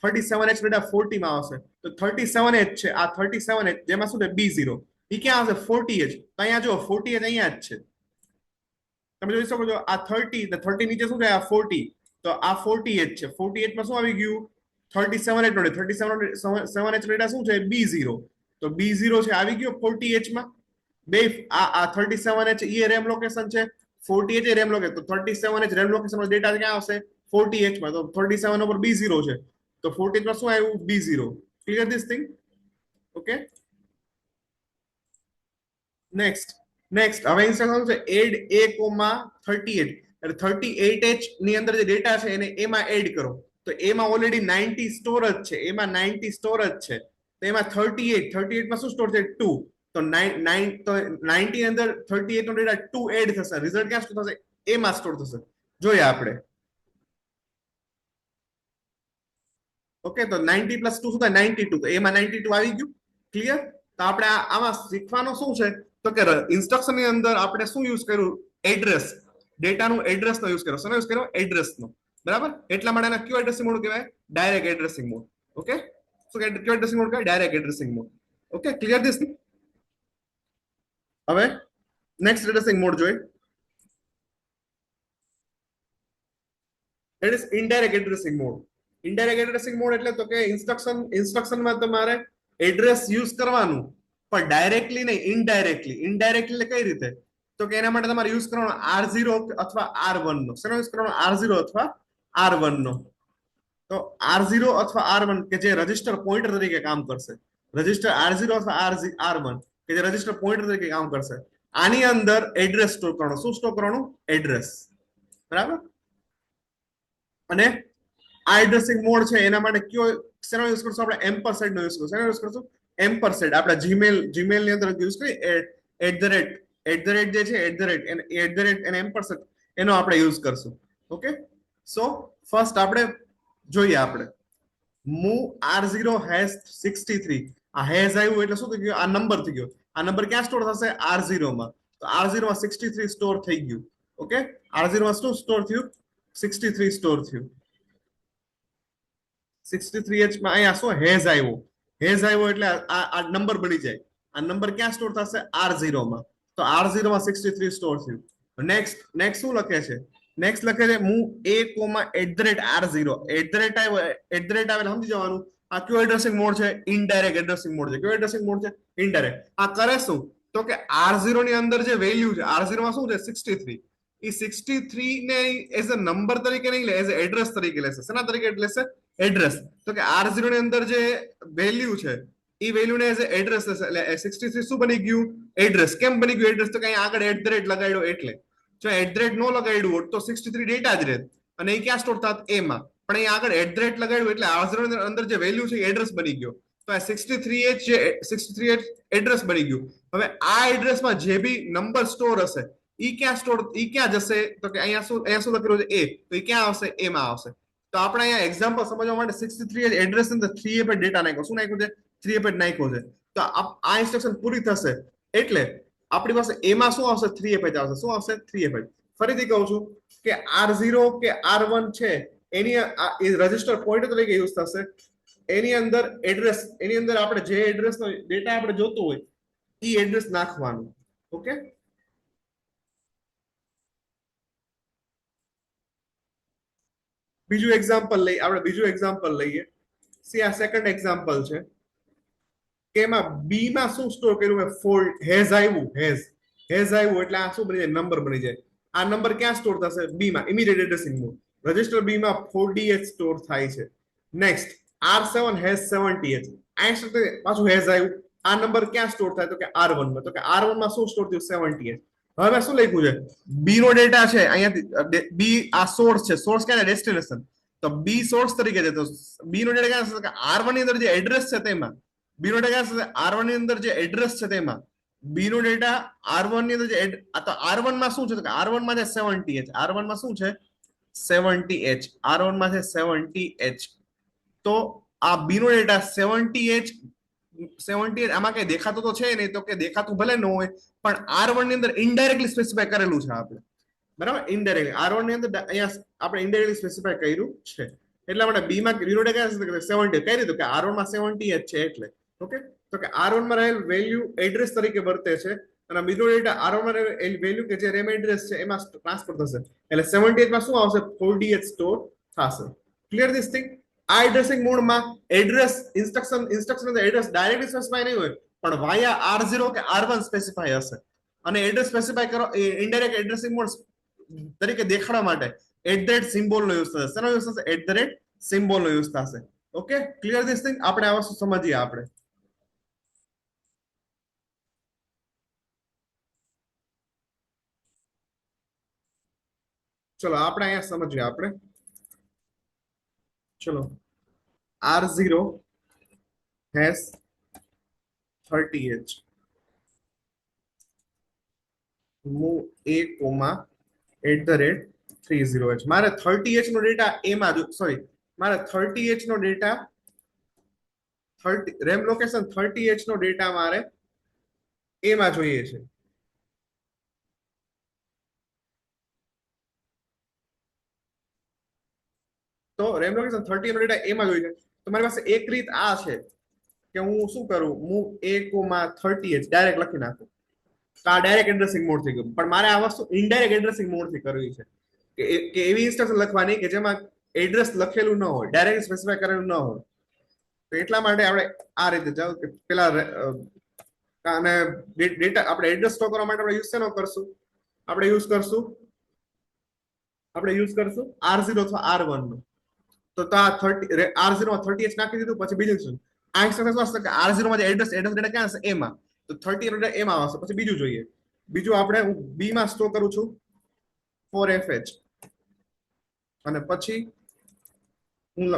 37H ડેટા 40 માં આવશે. તો 37H છે. આ 37H જેમાં શું છે? B0. એ ક્યાં આવશે? 40H. તો અહીંયા જો 40H અહીંયા જ છે. તમે જોઈ શકો છો આ 30, 30 નીચે શું છે? આ 40. તો આ 40H છે. 40H માં શું આવી ગયું? 37H નો 37H ડેટા શું છે? B0. તો B0 છે આવી ગયો 40H માં. બે આ 37H એ રેમ લોકેશન છે, 40H એ રેમ લોકેશન. તો 37H રેમ લોકેશન નો ડેટા ક્યાં આવશે? 40H માં. તો 37 ઉપર B0 છે. તો 40 માં શું આવ્યું? B0. Clear this thing? Okay, next હવે ઇન્સ્ટ્રક્શન છે એડ A,38. એટલે 38H ની અંદર જે ડેટા છે એને એમાં એડ કરો. તો એમાં ઓલરેડી 90 સ્ટોર જ છે. એમાં 90 સ્ટોર જ છે. તો એમાં 38 માં શું સ્ટોર છે? 2. તો 90 અંદર 38 નો ડેટા 2 એડ થશે. રિઝલ્ટ ક્યાં સ્ટોર થશે? એમાં સ્ટોર થશે. જોઈએ આપણે. ઓકે, તો 90 પ્લસ 2 શું થાય? 92. તો એમાં 92 આવી ગયું. ક્લિયર? તો આપણે આમાં શીખવાનું શું છે? તો કે ઇન્સ્ટ્રક્શન ની અંદર આપણે શું યુઝ કર્યું? એડ્રેસ. ડેટાનું એડ્રેસ નો યુઝ કર્યો. શેનો યુઝ કર્યો? એડ્રેસ નો. બરાબર? એટલા માટે આને કયો એડ્રેસિંગ મોડ કહેવાય? Direct addressing mode. ઓકે, શું કયો એડ્રેસિંગ મોડ કહેવાય? Direct addressing mode. Okay, clear this? હવે નેક્સ્ટ એડ્રેસિંગ મોડ જોઈએ. It is indirect addressing mode. Indirect addressing mode એટલે તો કે ઇન્સ્ટ્રક્શનમાં તમારે એડ્રેસ યુઝ કરવાનું, પણ ડાયરેક્ટલી નહીં, ઇનડાયરેક્ટલી. ઇનડાયરેક્ટલી એટલે કઈ રીતે? તો કે એના માટે તમારે યુઝ કરવાનો R0 અથવા R1 નો. શેનો યુઝ કરવાનો? R0 અથવા R1 નો. તો R0 અથવા R1 કે જે રજિસ્ટર પોઇન્ટર તરીકે કામ કરશે. રજિસ્ટર R0 અથવા R1 કે જે રજિસ્ટર પોઇન્ટર તરીકે કામ કરશે. આની અંદર એડ્રેસ સ્ટોર કરવાનો. શું સ્ટોર કરવાનું? એડ્રેસ. બરાબર? અને આ એડ્રેસિંગ મોડ છે એના માટે કયો શેનો યુઝ કરશું? આપણે એમ્પરસેન્ડ નો યુઝ કરશું. શેનો યુઝ કરશું? એમ્પરસેન્ડ. આપણે જીમેલ ની અંદર યુઝ કરી એટ ધ રેટ જે છે એટ ધ રેટ અને એમ્પરસેન્ડ એનો આપણે યુઝ કરશું. ઓકે, સો ફર્સ્ટ આપણે જોઈએ. આપણે મૂવ R0#63. આ હેઝ આવ્યું એટલે શું થઈ ગયું? આ નંબર થઈ ગયો. આ નંબર ક્યાં સ્ટોર થશે? R0 માં. તો R0 માં 63 સ્ટોર થઈ ગયું. ઓકે, R0 માં શું સ્ટોર થયું? 63 સ્ટોર થયું. 63H માં અહીંયા શું હેઝ આવ્યો? હેઝ આવ્યો એટલે આ નંબર બની જાય. આ નંબર ક્યાં સ્ટોર થશે? R0 માં. તો તો R0 માં 63 સ્ટોર થયું. નેક્સ્ટ શું લખે છે? નેક્સ્ટ લખે છે મૂવ a,@R0 આવે સમજી જવાનું આ કયો એડ્રેસિંગ મોડ છે? ઇનડાયરેક્ટ એડ્રેસિંગ મોડ છે. કયો એડ્રેસિંગ મોડ છે? ઇનડાયરેક્ટ. આ કરે શું તો કે R0 ની અંદર જે વેલ્યુ છે, R0 માં શું છે? 63. એ 63 ને એઝ અ નંબર તરીકે નહીં લે, એઝ અ એડ્રેસ તરીકે લેશે. શેના તરીકે લેશે? એડ્રેસ. તો કે R0 ની અંદર જે વેલ્યુ છે એ વેલ્યુ ને એઝ અ એડ્રેસ લેશે. એટલે 63 શું બની ગયું? એડ્રેસ. કેમ બની ગયું એડ્રેસ? તો કે અહીંયા આગળ @ લગાડ્યો એટલે. જો @ નો લગાડ્યું હોત તો 63 ડેટા જ રહેત અને એ ક્યાં સ્ટોર થાત? એ માં. પણ અહીંયા આગળ @ લગાડ્યું એટલે R0 ની અંદર જે વેલ્યુ છે એ એડ્રેસ બની ગયો. તો આ 63 એડ્રેસ બની ગયું. હવે આ એડ્રેસમાં જે બી નંબર સ્ટોર હશે ઈ ક્યાં જશે? તો કે અહીંયા શું લખેલું છે? એ. તો એ ક્યાં આવશે? એ માં આવશે. તો આપણે અહીંયા એક્ઝામ્પલ સમજવા માટે 63 એડ્રેસ ની અંદર 3f ડેટા નાખ્યો. શું નાખ્યું છે? 3f નાખ્યો છે. તો આ ઇન્સ્ટ્રક્શન પૂરી થશે એટલે આપણી પાસે એમાં શું આવશે? 3f આવશે. શું આવશે? 3f. ફરીથી કહું છું કે R0 કે R1 છે એની રજિસ્ટર પોઇન્ટર તરીકે યુઝ થશે. એની અંદર એડ્રેસ, એની અંદર આપણે જે એડ્રેસનો ડેટા આપણે જોતો હોય એ એડ્રેસ નાખવાનું. ઓકે, બીજું એક્ઝામ્પલ લઈએ. સી આ સેકન્ડ એક્ઝામ્પલ છે કે એમાં બી માં શું સ્ટોર કર્યું? ફોલ્ટ હેઝ આવ્યું. હેઝ આવ્યું એટલે આ શું બની જાય? નંબર બની જાય. આ નંબર ક્યાં સ્ટોર થશે? બી માં. Immediate addressing mode. રજિસ્ટર બી માં 4DH સ્ટોર થાય છે. Next R7 has 70H. આ પાછું હેઝ આવ્યું. આ નંબર ક્યાં સ્ટોર થાય? તો કે R1 માં. તો કે R1 માં શું સ્ટોર થયું? 70H. હવે શું લખ્યું છે? બી નો ડેટા છે અહીંયાથી. બી આ સોર્સ છે. સોર્સ ક્યાં? ડેસ્ટિનેશન. તો બી સોર્સ તરીકે છે. તો બી નો ડેટા ક્યાં છે? R1 ની અંદર જે એડ્રેસ છે તેમાં. બી નો ડેટા ક્યાં છે? R1 ની અંદર જે એડ્રેસ છે તેમાં. બી નો ડેટા R1 ની અંદર જે તો R1 માં શું છે? તો કે R1 માં છે 70H. R1 માં શું છે? 70H. R1 માં છે 70H. તો આ બી નો ડેટા 70H આમાં કઈ દેખાતું તો છે નહીં. તો કે દેખાતું ભલે ન હોય પણ R1 ની અંદર ઇનડાયરેક્ટલી સ્પેસિફાય કરેલું છે આપણે. બરાબર? ઇનડાયરેક્ટલી R1 ની અંદર અહીંયા આપણે ઇનડાયરેક્ટલી સ્પેસિફાય કર્યું છે. એટલા માટે બી માં બી નો ડેટા 70 કઈ રીતે? કે R1 માં 70H છે એટલે. ઓકે, તો કે R1 માં રહેલ વેલ્યુ એડ્રેસ તરીકે વર્તે છે અને બીજો ડેટા R1 માં રહેલ વેલ્યુ કે જે રેમ એડ્રેસ છે એમાં ટ્રાન્સફર થશે. એટલે 70H માં શું આવશે? 4DH સ્ટોર થશે. Clear this thing? આ એડ્રેસિંગ મોડમાં address instruction address directly specify નહીં હોય પણ વાયા R0 કે R1 સ્પેસિફાય હશે. અને એડ્રેસ સ્પેસિફાય કરો ઇનડાયરેક્ટ એડ્રેસિંગ મોડ તરીકે દેખાડવા માટે @ સિમ્બોલ નો યુઝ થશે. શેનો યુઝ થશે? @ સિમ્બોલ નો યુઝ થશે. Okay, clear this thing? આપણે આ વસ્તુ સમજીએ. આપણે ચલો આપણે અહીંયા સમજીએ. આપણે ચલો R0 has 30H. move a,@30H. મારે 30H નો ડેટા એમાં સોરી મારે 30H નો ડેટા 30 રેમ લોકેશન 30H નો ડેટા મારે એમાં જોઈએ છે. તો રેમ લોકેશન 30 નો ડેટા એમાં જોઈએ છે. તો મારી પાસે એક રીત આ છે કે હું શું કરું? મૂવ a,30H ડાયરેક્ટ લખી નાખું. આ ડાયરેક્ટ એડ્રેસિંગ મોડ થઈ ગયું. પણ મારે આ વસ્તુ ઇનડાયરેક્ટ એડ્રેસિંગ મોડ થી કરવી છે કે એવી ઇન્સ્ટ્રક્શન લખવાની કે જેમાં એડ્રેસ લખેલું ન હોય, ડાયરેક્ટ સ્પેસિફાય કરેલું ન હોય. તો એટલા માટે આપણે આ રીતે જાવ કે પેલા અને ડેટા આપણે એડ્રેસ સ્ટોર કરવા માટે આપણે યુઝ શેનો કરશું? આપણે યુઝ કરશું R0 અથવા R1 નો. તો આ 30 R0 માં 30H નાખી દીધું. પછી બીજું શું? આ ઇન્સ્ટ્રક્શન શું હશે કે R0 માં જે એડ્રેસ ડેટા ક્યાં હશે? એમાં. તો 30 એમાં આવશે. પછી બીજું જોઈએ. બીજું આપણે હું બી માં સ્ટોર કરું છું 4FH અને પછી હું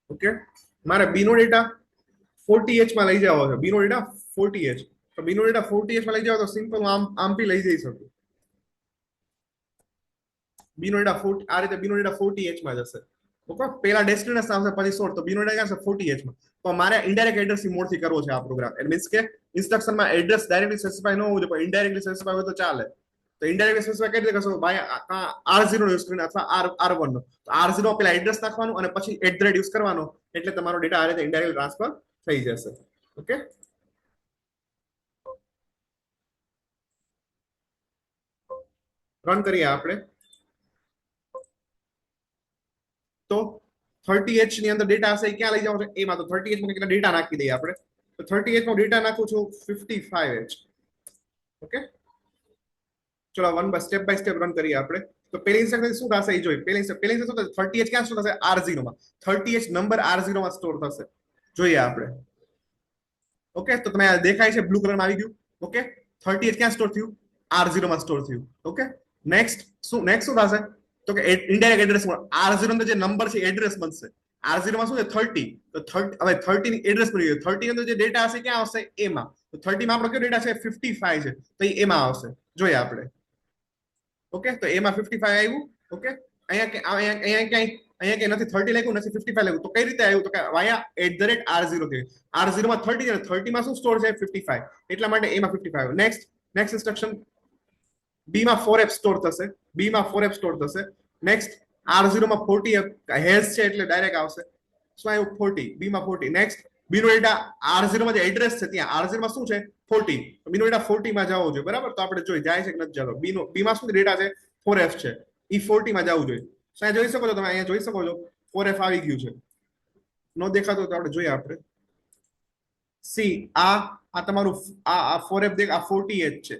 ઓકે, મારે બી નો ડેટા 40H માં લઈ જવો છે. બી નો ડેટા 40H. તો બી નો ડેટા 40H માં લઈ જાવ તો સિમ્પલ આમ બી લઈ જઈ શકું. બી નો ડેટા 40 આ રીતે બી નો ડેટા 40H માં જશે. ઓકે, પેલા ડેસ્ટિનેશન આવશે પછી સોર્સ, તો બીનો ડેટા આવશે 40h માં. તો મારે ઇનડાયરેક્ટ એડ્રેસિંગ મોડ થી કરવો છે આ પ્રોગ્રામ. ઇટ મીન્સ કે ઇન્સ્ટ્રક્શનમાં એડ્રેસ ડાયરેક્ટલી સ્પેસિફાય ન હોવું જોઈએ, પણ ઇનડાયરેક્ટલી સ્પેસિફાય હોય તો ચાલે. તો ઇનડાયરેક્ટલી સ્પેસિફાય કરી રીતે કરશો ભાઈ, R0 નો યુઝ કરીને અથવા R1 નો. તો R0 પેલા એડ્રેસ નાખવાનું અને પછી @ યુઝ કરવાનો, એટલે તમારો ડેટા આ રીતે ઇનડાયરેક્ટ ટ્રાન્સફર થઈ જશે. ઓકે, રન કરીએ આપણે. તો 30h ની અંદર ડેટા હશે, ક્યાં લઈ જવાનો છે એમાં. તો 30h માં કેટલા ડેટા નાખી દઈએ આપણે. તો 30h નો ડેટા નાખું છું 55h. ઓકે, ચલો વન બાય સ્ટેપ રન કરીએ આપણે. તો પેલી ઇન્સ્ટ્રક્શન શું થશે એ જોઈએ. પેલી ઇન્સ્ટ્રક્શન શું થશે, 30h ક્યાં સ્ટોર થશે, R0 માં. 30h નંબર R0 માં સ્ટોર થશે. જોઈએ આપણે. ઓકે, તો તમે દેખાય છે બ્લુ કલરમાં આવી ગયું. ઓકે, 30h ક્યાં સ્ટોર થયું, R0 માં સ્ટોર થયું. ઓકે, નેક્સ્ટ શું થશે, તો કે ઇનડાયરેક્ટ એડ્રેસ R0 અંદર જે નંબર છે એડ્રેસ બનશે. R0 માં શું છે 30, તો 30 હવે 30 ની એડ્રેસ બની ગયું. 30 અંદર જે ડેટા હશે ક્યાં આવશે, એમાં. તો 30 માં આપણો કયો ડેટા છે 55 છે, તો એમાં આવશે. જોઈએ આપણે. ઓકે, તો એમાં 55 આવ્યું. ઓકે, અહીંયા ક્યાંય નથી 30 લખ્યું, નથી 55 લખ્યું. તો કઈ રીતે આવ્યું, તો કે વાયા @R0 થી. R0 માં 30 છે, 30 માં શું સ્ટોર છે 55, એટલા માટે એમાં 55 આવ્યું. નેક્સ્ટ ઇન્સ્ટ્રક્શન બી માં 4f સ્ટોર થશે. બી માં 4f સ્ટોર થશે. નેક્સ્ટ R0 માં 40 હેઝ છે એટલે ડાયરેક્ટ આવશે. શું આવ્યું 40, બી માં 40. નેક્સ્ટ બી નો ડેટા R0 માં જે એડ્રેસ છે ત્યાં R0 માં શું છે 40, બી નો ડેટા 40 માં જવો જોઈએ, બરાબર. તો આપણે જોઈ જાય છે કે નથી જતો. બી માં શું ડેટા છે 4f છે, ઈ 40 માં જવું જોઈએ. શું જોઈ શકો છો તમે, અહીંયા જોઈ શકો છો 4f આવી ગયું છે. નો દેખાતો તો આપણે જોઈએ આપણે. સી આ તમારું આ 4f દેખ, આ 40h છે,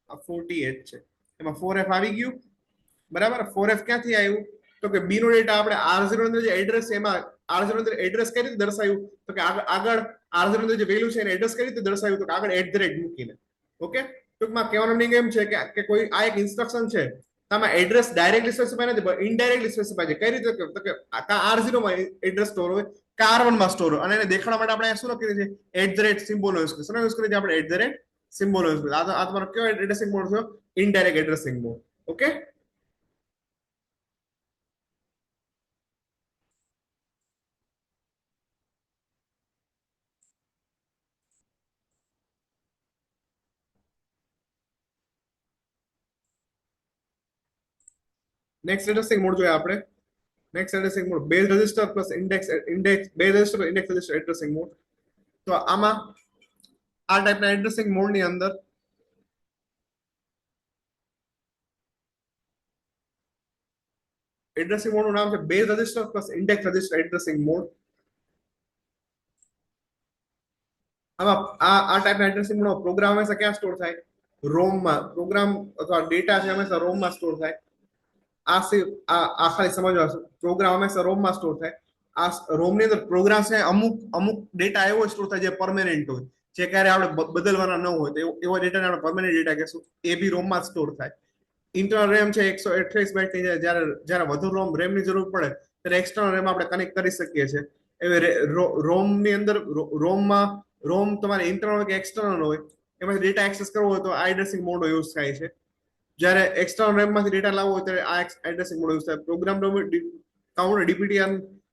આ 40h છે, એમાં 4f આવી ગયું, બરાબર. 4f ક્યાંથી આવ્યું, તો કે બી નો ડેટા આપણે R0 અંદર જે એડ્રેસ છે એમાં R0 અંદર એડ્રેસ કઈ રીતે દર્શાવ્યું, તો કે આગળ R0 અંદર જે વેલ્યુ છે એને એડ્રેસ કઈ રીતે દર્શાવ્યું, તો કે આગળ @ મૂકીને. ઓકે, ટૂંકમાં કહેવાનો મિનિંગ એમ છે કે કોઈ આ એક ઇન્સ્ટ્રક્શન છે, આમાં એડ્રેસ ડાયરેક્ટલી સ્પેસિફાય નથી પણ ઇનડાયરેક્ટલી સ્પેસિફાય છે. કઈ રીતે, તો કે R0 માં એડ્રેસ સ્ટોર હોય, R1 માં સ્ટોર હોય, અને એને દેખાડવા માટે આપણે શું લખી છે @ સિમ્બોલ યુઝ કરીએ. શું યુઝ કરીએ આપણે @ સિમ્બોલ યુઝ કરીએ. આ તમારો કયો એડ્રેસિંગ મોડ થયો, indirect addressing mode. Okay, next addressing mode જોઈએ આપણે. Next addressing mode base register plus index base register index register addressing mode. તો આમાં આ ટાઈપના એડ્રેસિંગ મોડ ની અંદર એડ્રેસિંગ મોડ નું નામ છે base register plus index register addressing mode. આમાં આ ટાઈપના એડ્રેસિંગ મોડ પ્રોગ્રામ હંમેશા ક્યાં સ્ટોર થાય, રોમ માં. પ્રોગ્રામ અથવા ડેટા છે હંમેશા રોમ માં સ્ટોર થાય. આ ખાલી સમજવા, પ્રોગ્રામ હંમેશા રોમ માં સ્ટોર થાય. આ રોમ ની અંદર પ્રોગ્રામ છે અમુક ડેટા એવો સ્ટોર થાય જે પરમેનન્ટ હોય, જે ક્યારે આપણે બદલવાના ન હોય, તો એવો ડેટા આપણે પરમેનન્ટ ડેટા કહેશું. એ બી રોમ માં સ્ટોર થાય. ઇન્ટરનલ રેમ છે 128 બાઇટ ની, જ્યારે વધુ રેમ ની જરૂર પડે ત્યારે એક્સટર્નલ રેમ આપણે કનેક્ટ કરી શકીએ છીએ. એવી રોમ ની અંદર રોમ તમારે ઇન્ટરનલ કે એક્સટર્નલ હોય, એમાંથી ડેટા એક્સેસ કરવો હોય તો આ એડ્રેસિંગ મોડ યુઝ થાય છે. જ્યારે એક્સટર્નલ રેમ માંથી ડેટા લાવવો હોય ત્યારે આ એડ્રેસિંગ મોડ યુઝ થાય. પ્રોગ્રામ કાઉન્ટર ડીપીટીઆર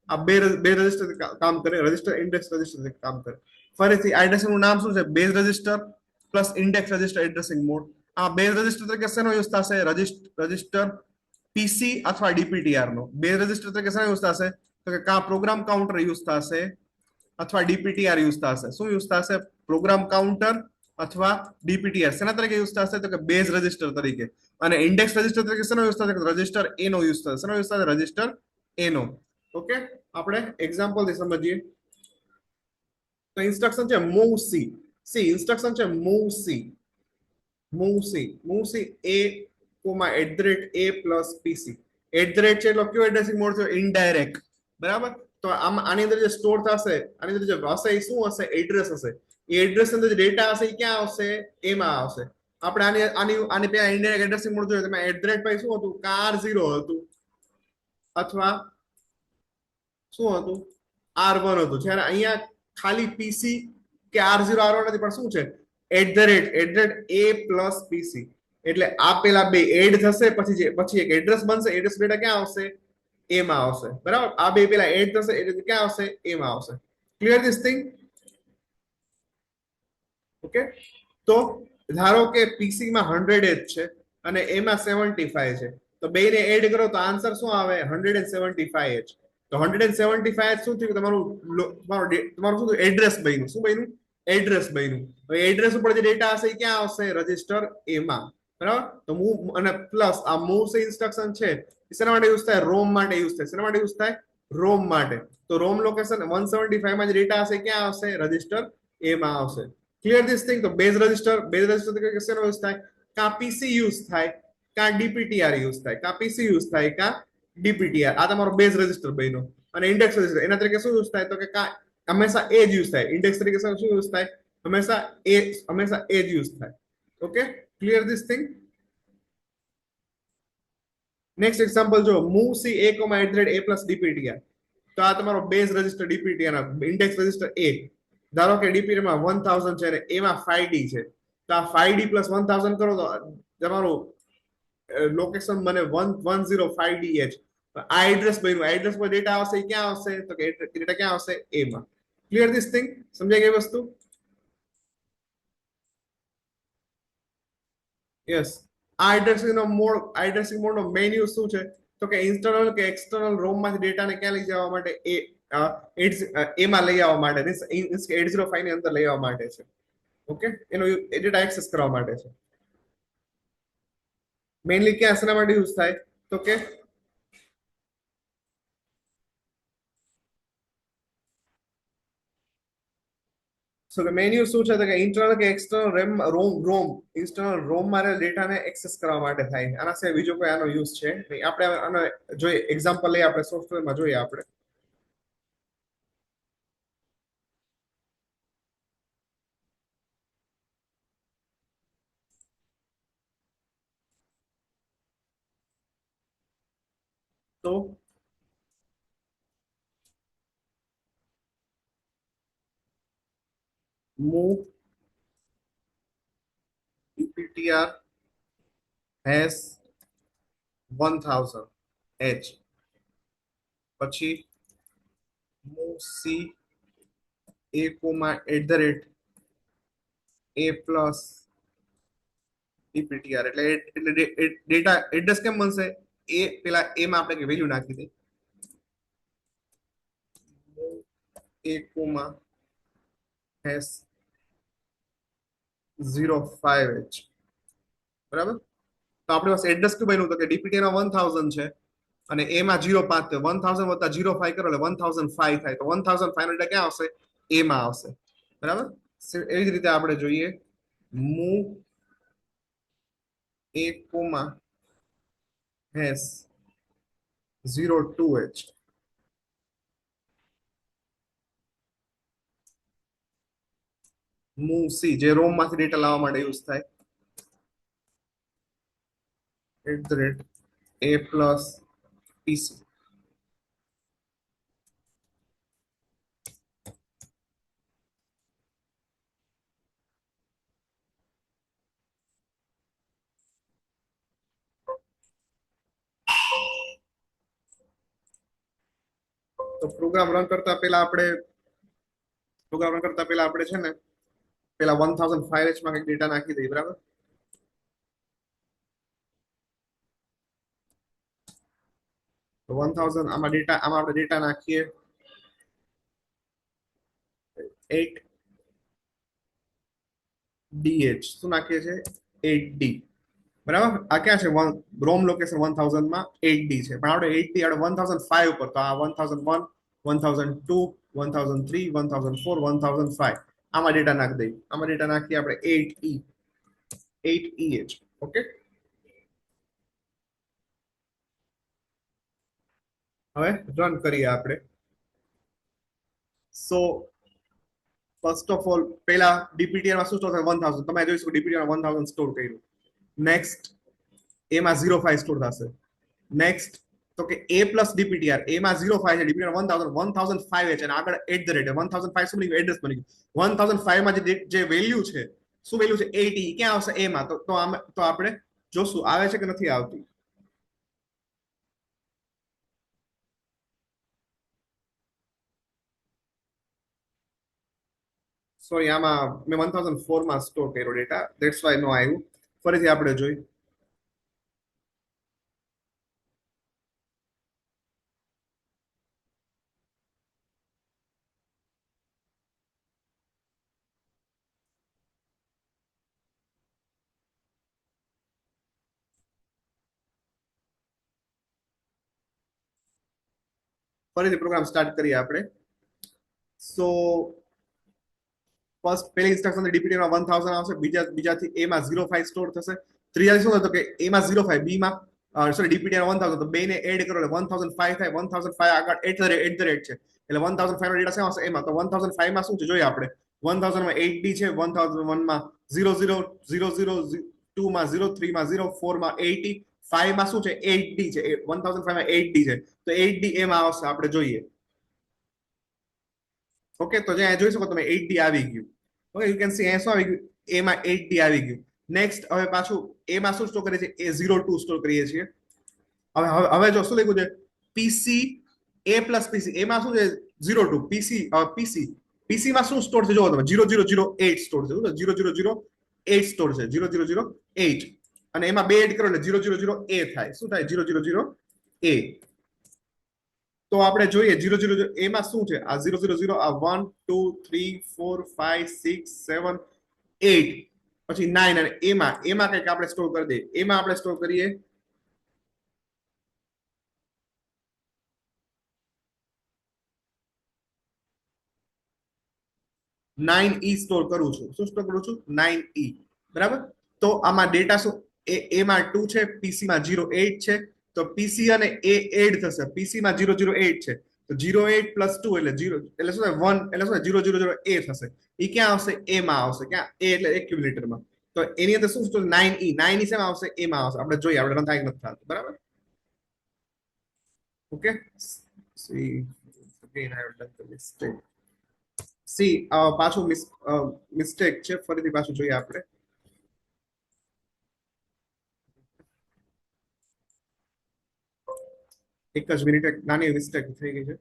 આ બે રજિસ્ટર કામ કરે, રજિસ્ટર ઇન્ડેક્સ રજિસ્ટર કામ કરે. ફરીથી આ એડ્રેસિંગ નું નામ શું છે, base register plus index register addressing mode. આ બેઝ રજિસ્ટર તરીકે શેનો યુઝ થશે, રજિસ્ટર પીસી અથવા ડીપીટીઆર નો. બેઝ રજિસ્ટર તરીકે શેનો યુઝ થશે, તો કે કા પ્રોગ્રામ કાઉન્ટર યુઝ થશે અથવા ડીપીટીઆર યુઝ થશે. શું યુઝ થશે, પ્રોગ્રામ કાઉન્ટર અથવા ડીપીટીઆર. શેના તરીકે યુઝ થશે, તો કે બેઝ રજિસ્ટર તરીકે. અને ઇન્ડેક્સ રજિસ્ટર તરીકે શેનો યુઝ થશે, રજિસ્ટર એ નો યુઝ થશે. શેનો યુઝ થશે, રજિસ્ટર એ નો. ઓકે, આપણે એક્ઝામ્પલ થી સમજીએ. તો ઇન્સ્ટ્રક્શન છે મૂવ સી. ઇન્સ્ટ્રક્શન છે move C A @ a plus PC. @ છે એટલે કયો એડ્રેસિંગ મોડ થયો, ઇનડાયરેક્ટ, બરાબર. તો આની અંદર જે સ્ટોર થશે, આની અંદર જે હશે એ શું હશે, એડ્રેસ હશે. એ એડ્રેસ અંદર જે ડેટા હશે એ ક્યાં આવશે, એમાં આવશે. આપણે આની પેલા ઇનડાયરેક્ટ એડ્રેસિંગ મોડ જોયો, તમે @ ભાઈ શું હતું, R0 હતું અથવા શું હતું, R1 હતું. જ્યારે અહીંયા ખાલી પીસી કે R0 R1 નથી, પણ શું છે @ a પ્લસ પીસી. એટલે આ પેલા બે એડ થશે, પછી એક એડ્રેસ બનશે. એડ્રેસ ડેટા ક્યાં આવશે, એ માં આવશે બરાબર આ બે પેલા એડ થશે એટલે ક્યાં આવશે એ માં આવશે ક્લિયર ધીસ થિંગ ઓકે તો ધારો કે પીસી માં 100 જ છે અને એમાં 75 છે તો બેને એડ કરો તો આન્સર શું આવે 175 જ તો 175 શું થયું તમારું શું એડ્રેસ બન્યું શું બન્યું એડ્રેસ બન્યું હવે એડ્રેસ ઉપર જે ડેટા હશે એ ક્યાં આવશે રજિસ્ટર એ માં બરાબર તો મૂવ અને પ્લસ આ મૂવ સે ઇન્સ્ટ્રક્શન છે એ શેના માટે યુઝ થાય રોમ માટે યુઝ થાય શેના માટે યુઝ થાય રોમ માટે તો રોમ લોકેશન 175 માં જે ડેટા હશે ક્યાં આવશે રજિસ્ટર એ માં આવશે ક્લિયર ધીસ થિંગ તો બેઝ રજિસ્ટર શેનો યુઝ થાય કા પીસી યુઝ થાય કા ડીપીટીઆર યુઝ થાય કા પીસી યુઝ થાય કા ડીપીટીઆર આ તમારો બેઝ રજિસ્ટર બન્યો અને ઇન્ડેક્સ રજિસ્ટર એના તરીકે શું યુઝ થાય તો કે કા હંમેશા એ જ યુઝ થાય ઇન્ડેક્સ તરીકે શું યુઝ થાય હંમેશા એ જ યુઝ થાય okay clear this thing next example જો move C a, a plus DPTR તો આ તમારો base register DPTR index register A ધારો કે ડીપીટીઆર માં 1000 છે અને એમાં 5d છે તો આ 5d પ્લસ 1000 કરો તો તમારું લોકેશન મને 110 5dh આ એડ્રેસ બન્યું આ એડ્રેસ પર ડેટા આવશે ક્યાં આવશે તો કે ડેટા ક્યાં આવશે એ માં ક્લિયર ધીસ થિંગ સમજાઈ ગઈ વસ્તુ યસ આ એડ્રેસિંગ મોડ નો મેઇન યુઝ શું છે તો કે ઇન્ટરનલ કે એક્સટર્નલ રોમ માંથી ડેટાને ક્યાં લઈ જવા માટે એમાં લઈ આવવા માટે મીન્સ કે 805 ની અંદર લઈ આવવા માટે છે ઓકે એનો ડેટા એક્સેસ કરવા માટે છે મેઇનલી ક્યાં શેના માટે યુઝ થાય તો કે સો કે મેઇન યુઝ શું છે તો કે ઇન્ટરનલ કે એક્સટર્નલ રોમ ઇન્ટરનલ રોમ માં ડેટાને એક્સેસ કરવા માટે થાય આના સિવાય બીજો કોઈ આનો યુઝ છે નહીં આપણે આનો જોઈએ એક્ઝામ્પલ લઈએ આપણે સોફ્ટવેરમાં જોઈએ આપણે તો move dptr has 1000 h પછી move c a comma @ a plus dptr એટલે ડેટા એડ્રેસ કેમ બનશે એ પેલા એ માં આપણે વેલ્યુ નાખી દઈએ a કોમા has 05h બરાબર તો આપણી પાસે એડ્રેસ શું બન્યું તો કે ડીપીટી ના 1000 છે અને એ માં 05 તો 1000 વત્તા 05 કરો એટલે 1005 થાય તો 1005 એટલે ક્યાં આવશે એ માં આવશે બરાબર એવી જ રીતે આપણે જોઈએ move a comma has 02h move C જે રોમ માંથી ડેટા લાવવા માટે યુઝ થાય @ a પ્લસ પીસી તો પ્રોગ્રામ રન કરતા પહેલા આપણે છે ને પેલા 1005h માં કંઈક ડેટા નાખી દઈએ બરાબર તો 1000 આમાં આપણે ડેટા નાખીએ 8dh શું નાખીએ છે 8d બરાબર આ ક્યાં છે રોમ લોકેશન 1000 માં 8d છે પણ આપણે 8d આપણે 1005 ઉપર તો આ 1001 1002 1003 1004 1005 આમાં ડેટા નાખી દઈએ આમાં ડેટા નાખીએ આપણે 8eh ઓકે હવે રન કરીએ આપણે સો ફર્સ્ટ ઓફ ઓલ પહેલા ડીપીટીઆર માં શું સ્ટોર થાય 1000 તમે જોઈ શકો ડીપીટીઆર માં 1000 સ્ટોર કર્યું નેક્સ્ટ એમાં 05 સ્ટોર થશે નેક્સ્ટ તો કે a પ્લસ ડીપીટીઆર a માં 05 છે ડીપીટીઆર 1005 છે અને આગળ @ 1005 શું બની એડ્રેસ બની ગયું 1005 માં જે વેલ્યુ છે શું વેલ્યુ છે 80 ક્યાં આવશે a માં તો આપણે જોશું આવે છે કે નથી આવતી સોરી, આમાં મેં 1004 માં સ્ટોર કર્યો ડેટા, ધેટ્સ વાય નો આવ્યું. ફરીથી આપણે જોઈ. ફરીથી પ્રોગ્રામ સ્ટાર્ટ કરીએ આપણે. સો ફર્સ્ટ પહેલી ઇન્સ્ટ્રક્શન ડીપીટી માં 1000 આવશે, બીજાથી એ માં 05 સ્ટોર થશે, ત્રીજાથી શું થતું કે એ માં 05, બી માં સોરી ડીપીટી માં 1000, તો બે ને એડ કરો એટલે 1005 થાય. 1005 આગળ એટ ધ રેટ છે એટલે 1005 નો ડેટા શું આવશે એમાં. તો 1005 માં શું છે જોઈએ આપણે. 1000 માં 8D છે, 1001 માં 00, 002 માં 03 માં 04 માં 80, 5 માં શું છે 8D છે, 1005 માં 8D છે, તો 8D એમાં આવશે. આપણે જોઈએ. ઓકે, તો જ્યાં જોઈ શકો તમે 8D આવી ગયું. ઓકે, યુ કેન સી અહીંયા શું આવી ગયું, એમાં 8D આવી ગયું. નેક્સ્ટ હવે પાછું એમાં શું સ્ટોર કરીએ છીએ, A02 સ્ટોર કરીએ છીએ. હવે જો શું લખ્યું છે, પીસી એ પ્લસ પીસી, એમાં શું છે 02 પીસી માં શું સ્ટોર છે જો તમે 0008 સ્ટોર છે, 0008 સ્ટોર છે, 0008, અને એમાં બે એડ કરો એટલે 000 એ થાય. શું થાય 000 એ. તો આપણે જોઈએ 000 એમાં શું છે, આ 000 આ 1 2 3 4 5 6 7 8 પછી 9, અને એમાં કંઈક આપણે સ્ટોર કરી દઈએ. એમાં આપણે સ્ટોર કરીએ 9E સ્ટોર કરું છું. શું સ્ટોર કરું છું, 9E. બરાબર. તો આમાં ડેટા શું, એમાં 2 છે, પીસી માં 08 છે, તો પીસી અને એ એડ થશે. પીસી માં 008 છે, તો 08 પ્લસ 2 એટલે 0, એટલે શું થાય 1, એટલે શું થાય 000 એ થશે. એ ક્યાં આવશે, એમાં આવશે. ક્યાં, એ એટલે એક્યુમ્યુલેટરમાં. તો એની અંદર શું 9E, 9E શેમાં આવશે, એમાં આવશે. આપણે જોઈએ આપણે રન થાય કે નથી થતું. બરાબર. Okay, C again I have done the mistake. C પાછું મિસ્ટેક છે, ફરીથી પાછું જોઈએ આપણે. એક જ મિનિટ, એક નાની મિસ્ટેક થઈ ગઈ છે.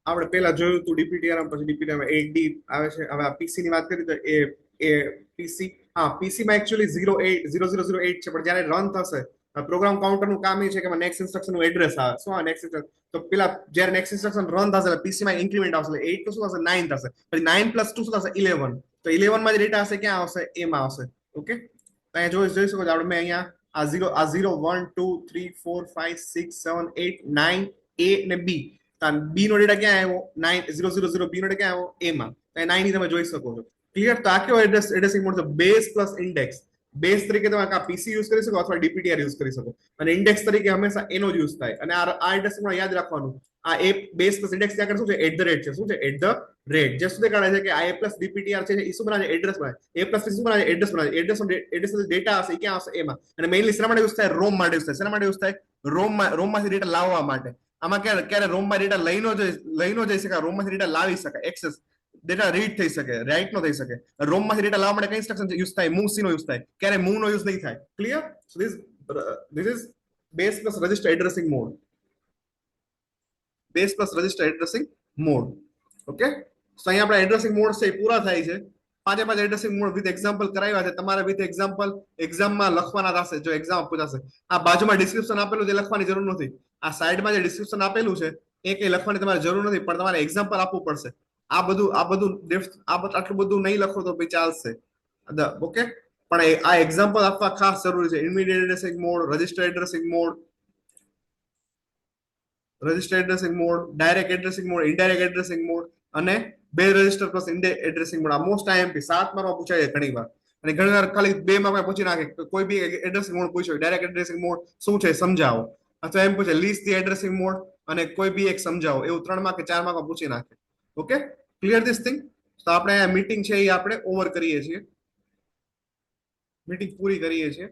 આપણે પેલા જોયું હતું ડીપીટીઆર, પછી ડીપીટીઆર 8D આવે છે. હવે આ પીસી ની વાત કરી તો એ પીસી, હા પીસી માં એકચ્યુઅલી 0008 છે, પણ જ્યારે રન થશે પ્રોગ્રામ કાઉન્ટર નું કામ એ છે કે નેક્સ્ટ ઇન્સ્ટ્રક્શન નું એડ્રેસ આવે. શું નેક્સ્ટ ઇન્સ્ટ્રક્શન, તો પેલા જ્યારે નેક્સ્ટ ઇન્સ્ટ્રક્શન રન થશે એટલે પીસી માં ઇન્ક્રીમેન્ટ આવશે, એટલે 8 તો શું થશે 9 થશે, પછી 9 પ્લસ 2 શું થશે 11, તો 11 માં જે ડેટા હશે ક્યાં આવશે, એમાં આવશે. ઓકે, તો અહીંયા જોઈ શકો છો આપણે, મેં અહીંયા આ 0 1 2 3 4 5 6 7 8 9 એ ને બી, બી નો ડેટા ક્યાં આવ્યો, 9 000 બી નો ડેટા ક્યાં આવ્યો, એમાં. 9 તમે જોઈ શકો છો. ક્લિયર. તો આ કેવો એડ્રેસિંગ મોડ છે, બેઝ પ્લસ ઇન્ડેક્સ. બેઝ તરીકે તમે આ પીસી યુઝ કરી શકો અથવા ડીપીટીઆર યુઝ કરી શકો, અને ઇન્ડેક્સ તરીકે હંમેશા એનો જ યુઝ થાય. અને આ એડ્રેસિંગ મોડ યાદ રાખવાનું, આ એ બેઝ પ્લસ ઇન્ડેક્સ ત્યાં આગળ શું છે, એટ ધ રેટ છે. શું છે, એટ ધ રેટ. જે સુધી કાઢે છે કે આ એ પ્લસ ડીપીટીઆર છે એ શું બનાવે છે, એડ્રેસ બનાવે. એ પ્લસ શું બનાવે છે, એડ્રેસ બનાવે. એડ્રેસ ડેટા હશે એ ક્યાં આવશે, એમાં. અને મેઇનલી શેના માટે યુઝ થાય, રોમ માટે યુઝ થાય. શેના માટે યુઝ થાય, રોમમાંથી ડેટા લાવવા માટે. આમાં ક્યારે રોમમાં ડેટા લઈ જઈ શકાય, રોમમાંથી ડેટા લાવી શકાય, એક્સેસ ડેટા રીડ થઈ શકે, રાઈટ નો થઈ શકે. રોમમાંથી ડેટા લાવવા માટે કઈ ઇન્સ્ટ્રક્શન યુઝ થાય, મૂવ સી નો યુઝ થાય. ક્યારે મૂવ નો યુઝ નહીં થાય. Clear. So this is base plus register addressing mode. Base plus register addressing mode. Okay, તો અહીંયા આપણા એડ્રેસિંગ મોડ છે એ પૂરા થાય છે. પાંચે પાંચ એડ્રેસિંગ મોડ વિથ એક્ઝામ્પલ કરાવ્યા છે. તમારે વિથ એક્ઝામ્પલ એક્ઝામમાં લખવાના થશે જો એક્ઝામ પૂછાશે. આ બાજુમાં ડિસ્ક્રિપ્શન આપેલું છે લખવાની જરૂર નથી. આ સાઈડમાં જે ડિસ્ક્રિપ્શન આપેલું છે એ કઈ લખવાની તમારે જરૂર નથી, પણ તમારે એક્ઝામ્પલ આપવું પડશે. આટલું બધું નહીં લખો તો ભાઈ ચાલશે. ઓકે, પણ આ એક્ઝામ્પલ આપવા ખાસ જરૂરી છે. Immediate addressing mode, register addressing mode, register addressing mode, direct addressing mode, indirect addressing mode, અને બે રજિસ્ટર પ્લસ એડ્રેસિંગ મોડ. આ મોસ્ટ આઈએમપી 7 માર્કમાં પૂછાય છે ઘણી વાર, અને ઘણી વાર ખાલી 2 માર્કમાં પૂછી નાખે. કોઈ બી એડ્રેસિંગ મોડ પૂછ્યો, ડાયરેક્ટ એડ્રેસિંગ મોડ શું છે સમજાવો, અથવા એમ પૂછે લીસ્ટ ધી એડ્રેસિંગ મોડ અને કોઈ બી એક સમજાવો, એવું 3 માર્ક કે 4 માર્કમાં પૂછી નાખે. Okay, clear this thing. તો આપણે આ મીટિંગ છે એ આપણે ઓવર કરીએ છીએ, મીટિંગ પૂરી કરીએ છીએ.